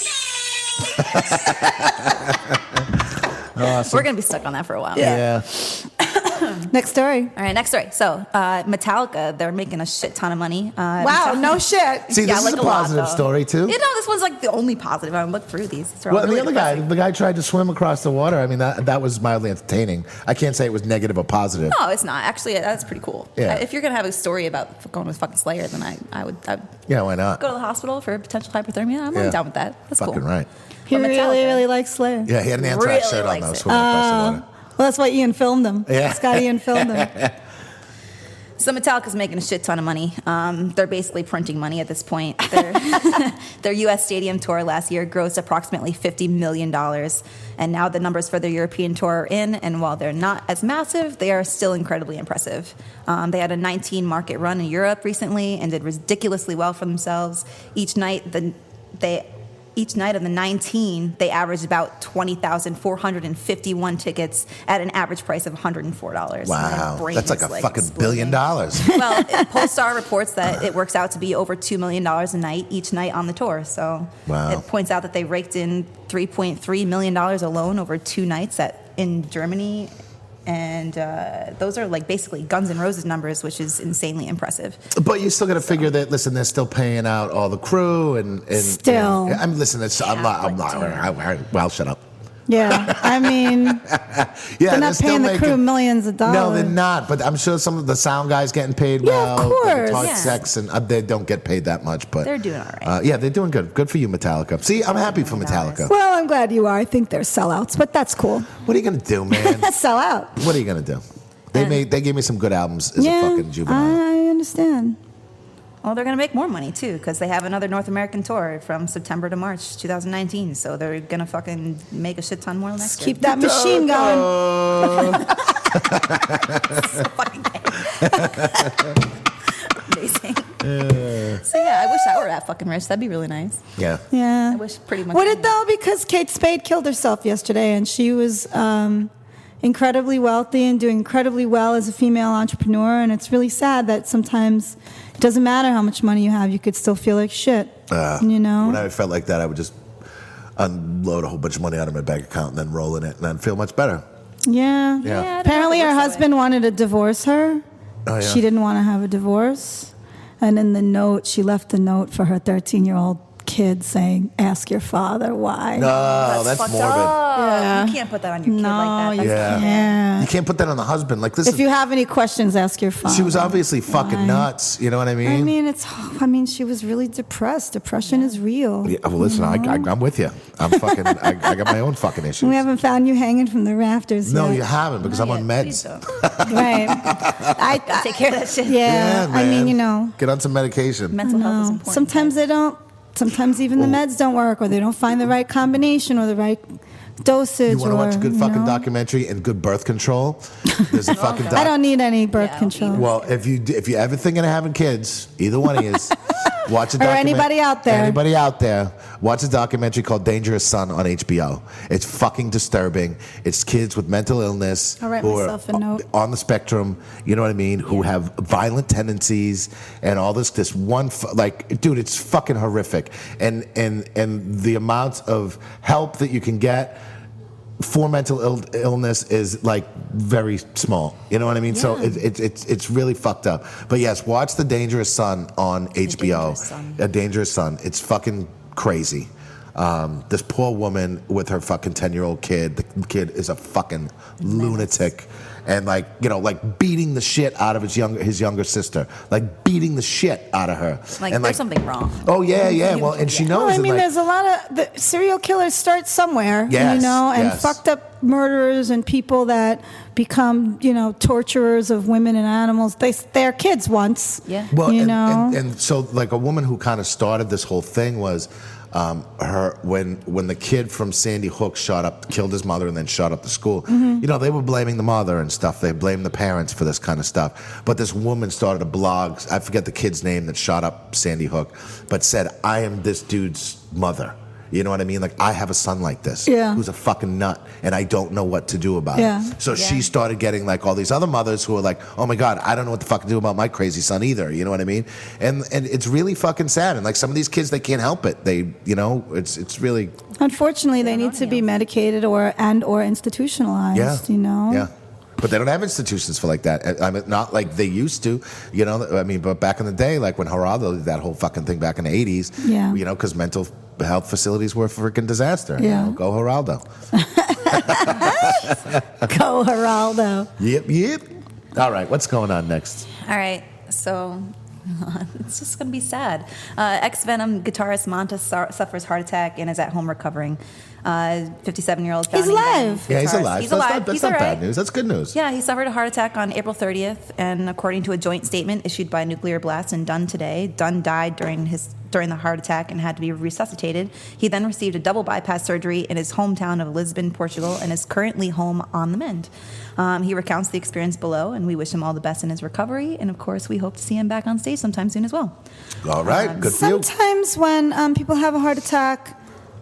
Awesome. We're going to be stuck on that for a while. Yeah. Next story. All right, next story. So, Metallica, they're making a shit ton of money. Wow, no shit. See, Yeah, this like is a a lot, positive though. story too. You know, this one's like the only positive. I looked through these. They're all Well, really the other depressing. guy, the guy tried to swim across the water. I mean, that was mildly entertaining. I can't say it was negative or positive. No, it's not. Actually, that's pretty cool. Yeah. If you're going to have a story about going with fucking Slayer, then I would Yeah, why not? go to the hospital for potential hypothermia. I'm Yeah. down with that. That's Fucking cool. right. He But really, Metallica. really likes Slayer. Yeah, he had an anthrax Really shirt on likes though, it. swimming across the water. Well, that's why Ian filmed him. Yeah. Scott Ian filmed him. So Metallica's making a shit ton of money. They're basically printing money at this point. Their U.S. stadium tour last year grossed approximately $50 million. And now the numbers for their European tour are in. And while they're not as massive, they are still incredibly impressive. They had a 19-market run in Europe recently and did ridiculously well for themselves. Each night of the 19, they averaged about 20,451 tickets at an average price of $104. Wow, My brain that's like is, a fucking $1 exploding. billion. Well, Polestar reports that it works out to be over $2 million a night each night on the tour. So Wow. it points out that they raked in $3.3 million alone over 2 nights in Germany. And those are like basically Guns N' Roses numbers, which is insanely impressive. But you still got to figure that. Listen, they're still paying out all the crew and Still. And, I mean, listen, I'm not. Well, shut up. Yeah, I mean, Yeah, they're not still paying the crew millions of dollars. No, they're not. But I'm sure some of the sound guys getting paid Yeah, well. of the course. guitar Yeah. techs, and they don't get paid that much. But They're doing all right. Yeah, they're doing good. Good for you, Metallica. See, I'm happy for Metallica. Well, I'm glad you are. I think they're sellouts, but that's cool. What are you gonna do, man? Sell out. What are you gonna do? They gave me some good albums as a Yeah, fucking juvenile. I understand. Well, they're going to make more money, too, because they have another North American tour from September to March 2019. So they're going to fucking make a shit ton more next year. Keep that machine going. So fucking gay. Amazing. So yeah, I wish I were that fucking rich. That'd be really nice. Yeah. Yeah. I wish pretty much. Would it though? Because Kate Spade killed herself yesterday, and she was incredibly wealthy and doing incredibly well as a female entrepreneur. And it's really sad that sometimes it doesn't matter how much money you have, you could still feel like shit. You know? When I felt like that, I would just unload a whole bunch of money out of my bank account and then roll in it, and then feel much better. Yeah. Yeah. I don't Apparently, know if it her works that husband wanted to divorce her. Oh, yeah. She didn't want to have a divorce. And in the note, she left a note for her 13-year-old kid saying, "Ask your father why." No, that's fucked morbid. up. Yeah. You can't put that on your kid No, like that. you That's can't. You can't put that on the husband. Like this. If you have any questions, ask your father. She was obviously fucking Why? nuts. You know what I mean? I mean, she was really depressed. Depression is real. Yeah, well, listen, I'm with you. I'm fucking. I got my own fucking issues. We haven't found you hanging from the rafters No, yet. you haven't because I'm on Please meds. don't. Right. Take care of that shit. Yeah. I mean, man. you know. Get on some medication. Mental health is No. important. Sometimes they don't. Sometimes even the meds don't work, or they don't find the right combination or the right dosage. You want to watch a good you fucking know? documentary and good birth control? There's a fucking. I don't need any birth Yeah, control. Well, if you ever thinking of having kids, either one of you, watch a Or anybody out there. Anybody out there, watch a documentary called Dangerous Son on HBO. It's fucking disturbing. It's kids with mental illness I'll write who myself are a note. on the spectrum. You know what I mean? Who have violent tendencies and all this. This one, like, dude, it's fucking horrific. And the amount of help that you can get for mental illness is like very small. You know what I mean? So it's really fucked up. But yes, watch The Dangerous Son on HBO. Dangerous Son. A Dangerous Son. It's fucking crazy. This poor woman with her fucking 10-year-old kid. The kid is a fucking lunatic. And like beating the shit out of his younger sister, like beating the shit out of her. Like and there's something wrong. Oh yeah. Well, and she knows. Well, I and, mean, like, there's a lot of the serial killers start somewhere, Yes, you know, and yes. fucked up murderers and people that become, you know, torturers of women and animals. They're kids once. Yeah. Well, you and, know. and so like a woman who kind of started this whole thing was her when the kid from Sandy Hook killed his mother and then shot up the school. Mm-hmm. You know, they were blaming the mother and stuff. They blamed the parents for this kind of stuff. But this woman started a blog. I forget the kid's name that shot up Sandy Hook, but said, "I am this dude's mother." You know what I mean? Like, I have a son like this who's a fucking nut, and I don't know what to do about it. So she started getting like all these other mothers who are like, "Oh my God, I don't know what the fuck to do about my crazy son either." You know what I mean? And it's really fucking sad. And like some of these kids, they can't help it. They, you know, it's really Unfortunately, they need to be medicated or institutionalized, you know? Yeah. But they don't have institutions for like that. I mean, not like they used to, you know. I mean, but back in the day, like when Geraldo did that whole fucking thing back in the 80s, you know, because mental health facilities were a freaking disaster. Yeah. You know, go Geraldo. Go Geraldo. Yep. All right, what's going on next? All right, so it's just going to be sad. Ex-Venom guitarist Manta suffers heart attack and is at home recovering. 57-year-old. He's alive. Yeah, he's alive. He's That's alive. Not, that's He's not all bad right. news. That's good news. Yeah, he suffered a heart attack on April 30th, and according to a joint statement issued by Nuclear Blast and Dunn today, Dunn died during the heart attack and had to be resuscitated. He then received a double bypass surgery in his hometown of Lisbon, Portugal, and is currently home on the mend. He recounts the experience below, and we wish him all the best in his recovery. And of course, we hope to see him back on stage sometime soon as well. All right, good for you. Sometimes when people have a heart attack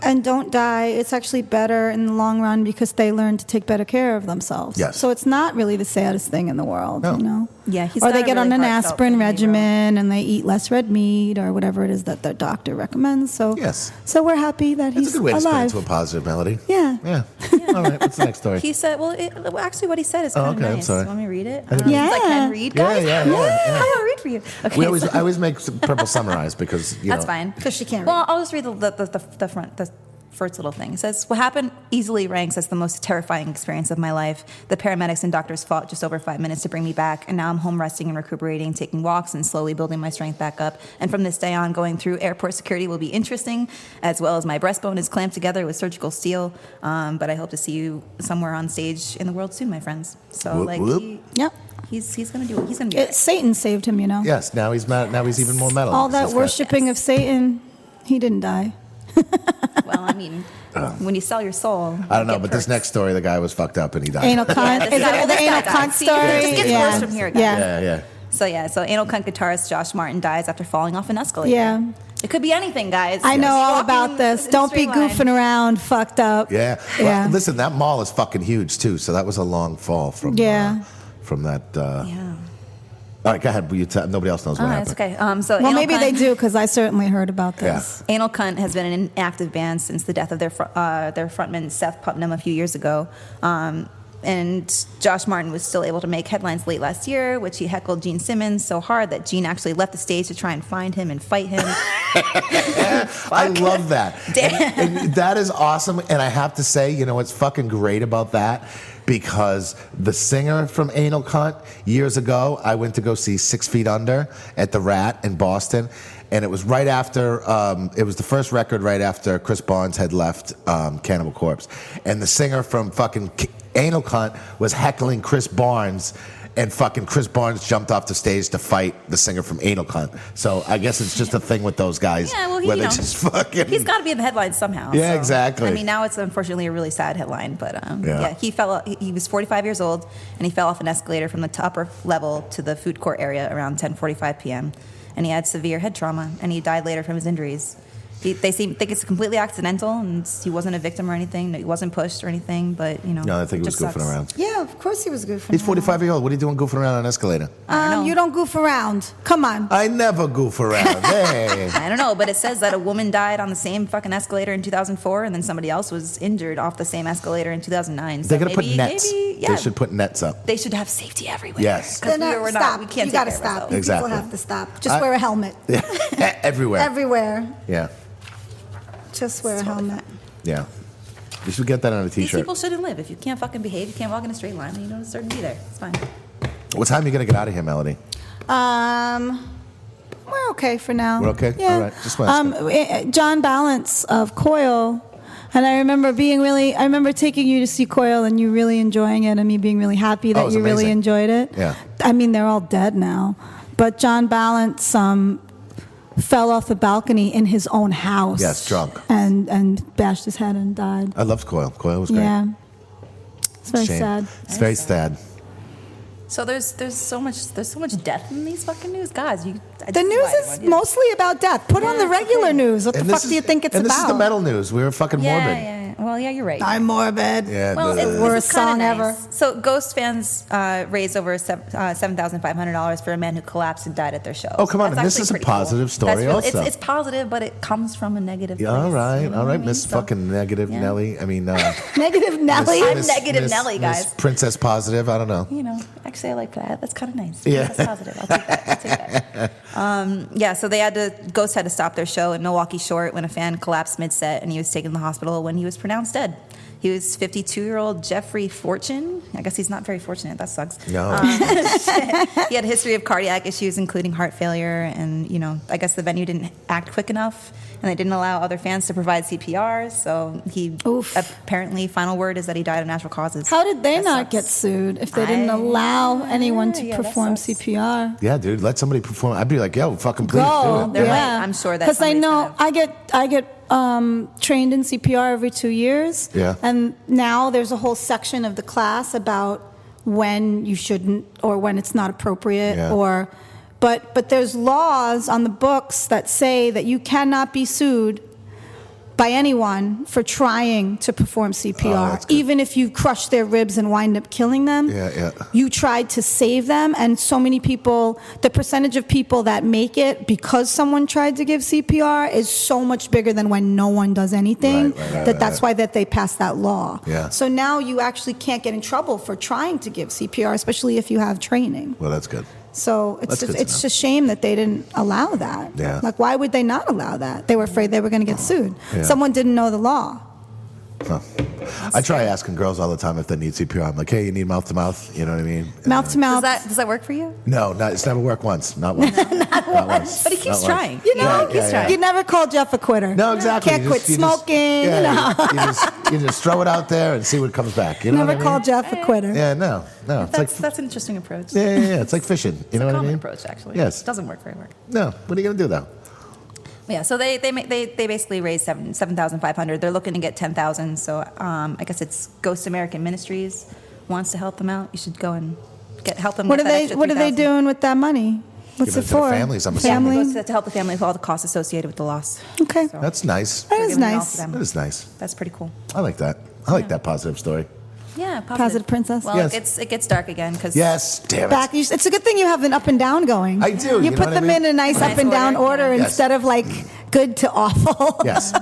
and don't die, it's actually better in the long run because they learn to take better care of themselves. Yes. So it's not really the saddest thing in the world, No. you know? Yeah, he's or got they a get on really an heartfelt aspirin thing, bro. regimen and they eat less red meat or whatever it is that their doctor recommends. So Yes. So we're happy that That's he's a good way to spin alive. into a positive melody. Yeah. Yeah. All right, what's the next story? He said, actually what he said is kind of okay, I'm nice. sorry. Want me to read it? Yeah. Since I can read, guys. Yeah. I want to read for you. Okay, I always make Purple summarize because, you that's know. fine. Because she can't Well, I'll just read the front, the first little thing. It says, "What happened easily ranks as the most terrifying experience of my life. The paramedics and doctors fought just over 5 minutes to bring me back, and now I'm home resting and recuperating, taking walks and slowly building my strength back up. And from this day on, going through airport security will be interesting, as well as my breastbone is clamped together with surgical steel. But I hope to see you somewhere on stage in the world soon, my friends." So, Whoop, whoop. Yep. he's gonna do it. He's gonna be all right. Satan saved him, you know? Yes, now he's mad. Now he's even more metal. All that That's good. worshiping of Satan, he didn't die. Well, I mean, when you sell your soul, I don't know, you get but this perks. next story, the guy was fucked up and he died. Anal cunt. This Is guy- it the this guy anal died. cunt See, story? it just gets worse from here, guys. Yeah. Yeah. So anal cunt guitarist Josh Martin dies after falling off an escalator. Yeah. It could be anything, guys. I know all Walking about this. in a Don't be straight line. goofing around, fucked up. Yeah. Yeah. Well, listen, that mall is fucking huge too. So that was a long fall from from that. Yeah. All right, go ahead. Nobody else knows what That's happened. okay. So Well, anal maybe cunt, they do because I certainly heard about Yeah. this. Anal Cunt has been an inactive band since the death of their frontman Seth Putnam a few years ago. And Josh Martin was still able to make headlines late last year, which he heckled Gene Simmons so hard that Gene actually left the stage to try and find him and fight him. I love that. Damn. And that is awesome. And I have to say, you know what's fucking great about that? Because the singer from Anal Cunt, years ago, I went to go see 6 Feet Under at the Rat in Boston. And it was right after, it was the first record right after Chris Barnes had left Cannibal Corpse. And the singer from fucking Anal Cunt was heckling Chris Barnes, and fucking Chris Barnes jumped off the stage to fight the singer from Anal Cunt. So I guess it's just a thing with those guys. Yeah, well, where they just fucking... He's got to be in the headlines somehow. Yeah, so. exactly. I mean, now it's unfortunately a really sad headline, but Yeah. he was 45 years old, and he fell off an escalator from the upper level to the food court area around 10:45 p.m., and he had severe head trauma, and he died later from his injuries. They think it's completely accidental, and he wasn't a victim or anything. He wasn't pushed or anything, but, No, I think he was just goofing sucks. around. Yeah, of course he was goofing He's around. 45 years old. What are you doing goofing around on an escalator? I don't know. You don't goof around. Come on. I never goof around. Hey. I don't know, but it says that a woman died on the same fucking escalator in 2004, and then somebody else was injured off the same escalator in 2009. So They're going to put maybe- nets. Maybe, yeah, They should put nets up. They should have safety everywhere. Yes. Because Then, we're stop. not, we can't You take gotta care of stop. ourselves. You Exactly. People have to stop. Just wear a helmet. Everywhere. Everywhere. Yeah. Just wear a helmet. Yeah. You should get that on a These t-shirt. people shouldn't live. If you can't fucking behave, you can't walk in a straight line, then you don't deserve to be there. It's fine. What time are you going to get out of here, Melody? We're okay for now. We're okay? Yeah. All right. Just asking. John Balance of Coil, and I remember taking you to see Coil and you really enjoying it, and me being really happy it that was you really amazing. enjoyed it. Yeah. I mean, they're all dead now, but John Balance fell off the balcony in his own house. Yes, drunk. And bashed his head and died. I loved Coil. Coil was great. Yeah. It's very Shame. sad. It's very sad. So there's so much death in these fucking news, guys. The news is mostly about death. Put on the regular news. What the fuck do you think it's and about? this is the metal news. We were fucking morbid. Yeah. Well, yeah, you're right. I'm morbid. Yeah. Well, it's Worst kinda song nice. ever. So, Ghost fans raised over $7,500 for a man who collapsed and died at their show. Oh, come on, That's and this actually is a pretty cool. positive story That's really- also. It's positive, but it comes from a negative Yeah, place. all right. You know All what I right, mean? Miss So, fucking negative yeah. Nelly. I mean, Negative Nelly. I'm negative Nelly, guys. Miss Princess Positive. I don't know. You know, actually, I like that. That's kind of nice. Yeah. That's positive. I'll take that. So Ghost had to stop their show in Milwaukee Short when a fan collapsed mid-set, and he was taken to the hospital when he was pronounced dead. He was 52-year-old Jeffrey Fortune. I guess he's not very fortunate. That sucks. No. He had a history of cardiac issues, including heart failure, and I guess the venue didn't act quick enough, and they didn't allow other fans to provide CPR. So apparently, final word is that he died of natural causes. How did they That not sucks. get sued if they didn't allow anyone to yeah, that perform sucks. CPR? Yeah, dude. Let somebody perform. I'd be like, yo, fucking please Go. do it. They're Yeah. right. I'm sure that because I somebody's know I get trained in CPR every 2 years. Yeah. And now there's a whole section of the class about when you shouldn't or when it's not appropriate Yeah. but there's laws on the books that say that you cannot be sued by anyone for trying to perform CPR, that's good. even if you crush their ribs and wind up killing them. Yeah. You tried to save them, and so many people, the percentage of people that make it because someone tried to give CPR is so much bigger than when no one does anything. That's why that they passed that law. Yeah. So now you actually can't get in trouble for trying to give CPR, especially if you have training. Well, that's good. So That's good to it's know. a shame that they didn't allow that. Yeah. Like, why would they not allow that? They were afraid they were going to get sued. Yeah. Someone didn't know the law. Huh. I try asking girls all the time if they need CPR. I'm like, hey, you need mouth to mouth? You know what I mean? Mouth to mouth. Does that work for you? No, it's never worked once. Not once. Not once. But he keeps Not once. trying. You know, He's trying. you never call Jeff a quitter. No, exactly. Can't You quit just- you just- smoking. yeah, you just throw it out there and see what comes back. You know Never what I call mean? Jeff a quitter. Yeah, no. It's like That's an interesting approach. yeah. It's like fishing. You know It's a what I common mean? approach, actually. Yes. Doesn't work very well. No. What are you gonna do though? Yeah, so they basically raised $7,500. They're looking to get $10,000. So I guess it's Ghost American Ministries wants to help them out. You should go and help him. What get are that they? extra What are they $3,000. doing with that money? What's Give it it to the for? families, I'm assuming. Yeah, it Family. goes to help the family with all the costs associated with the loss. Okay, So That's nice. that we're is giving it all nice. to them. That is nice. That's pretty cool. I like that. I like that positive story. Yeah, Positive princess. Well, Yes. it gets dark again because Yes, damn it. Back. It's a good thing you have an up and down going. I do, You you know put what I them mean? in a nice Nice up and down order, order yeah. Yes. instead of like good to awful. Yes.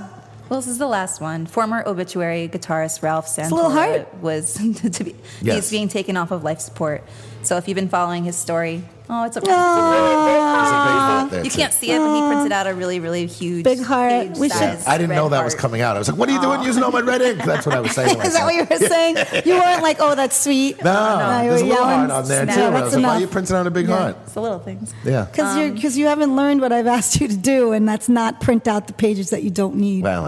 Well, this is the last one. Former obituary guitarist Ralph a little Santora hard. was Yes. he's being taken off of life support. So if you've been following his story, it's a There's a big heart there, you too. can't see it, but he printed out a really, really huge Big heart. We should- page-sized I didn't know red that was heart. coming out. I was like, what are you doing using all my red ink? That's what I was saying. to Is that what myself. you were saying? You weren't like, oh, that's sweet. No, you there's a were little yelling. heart on there, Snap. too. And I That's was like, why are enough. you printing out a big heart? It's the little things. Yeah. Because you haven't learned what I've asked you to do, and that's not print out the pages that you don't need. Well,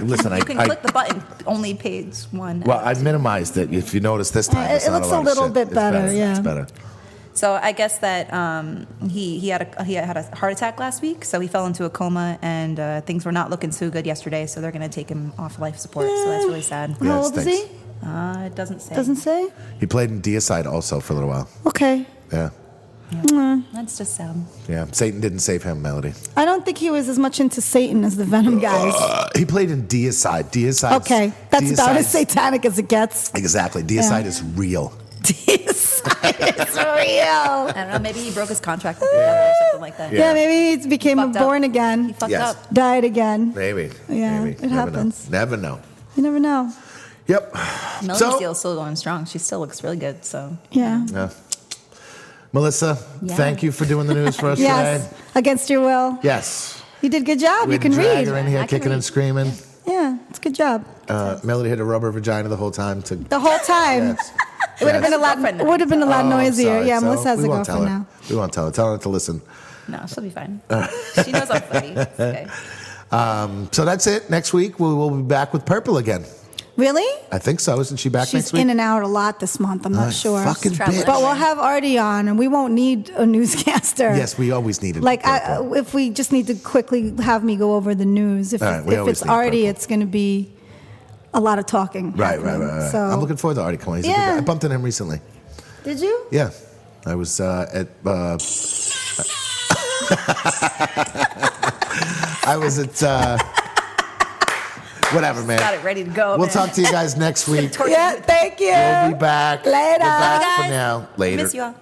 listen, You can click the button, only page one. well, I minimized it. If you notice this time, it's It not looks a a lot little of shit. bit It's better, yeah. It's better. So I guess that he had a heart attack last week, so he fell into a coma, and things were not looking so good yesterday. So they're going to take him off life support. So that's really sad. Yeah, How it old is stinks. he? It doesn't say. Doesn't say? He played in Deicide also for a little while. Okay. Yeah. That's just sad. Yeah. Satan didn't save him, Melody. I don't think he was as much into Satan as the Venom guys. He played in Deicide. Deicide. Okay, that's about as satanic as it gets. Exactly. Deicide is real. It's real. I don't know. Maybe he broke his contract with the devil or something like that. Yeah, maybe he became Fucked up. born He again, fucked Yes. up. died again. Maybe. Yeah, Maybe. it Never happens. Know. Never know. You never know. Yep. Melanie So, Steele's still going strong. She still looks really good. So Yeah. yeah. Melissa, Yeah. thank you for doing the news for us Yes, today. against your will. Yes. You did a good job. We You can drag read. her in here I can kicking and read. screaming. Yeah, it's a good job. Melody had a rubber vagina the whole time. The whole time. Yes. It would have been a lot. Girlfriend It would have been a lot Oh, noisier. sorry. Yeah, So Melissa has we a won't tell girlfriend her. now. We won't tell her. Tell her to listen. no, she'll be fine. She knows I'm funny. It's okay. So that's it. Next week, we will be back with Purple again. Really? I think so. Isn't she back She's next week? in and out a lot this month. I'm not sure. Fucking Traveling. bitch. But we'll have Artie on, and we won't need a newscaster. Yes, we always needed Like, Purple. if we just need to quickly have me go over the news, if, All right, we if always it's need Artie, Purple. it's going to be a lot of talking. Right. happening. So, I'm looking forward to Artie coming. He's a good Yeah. guy. I bumped into him recently. Did you? Yeah. I was at. I was at. Whatever, man. Got it ready to go. We'll man. talk to you guys next week. Yeah. Thank you. We'll be back. Later. We're back Bye, for guys. now. Later. Miss you all.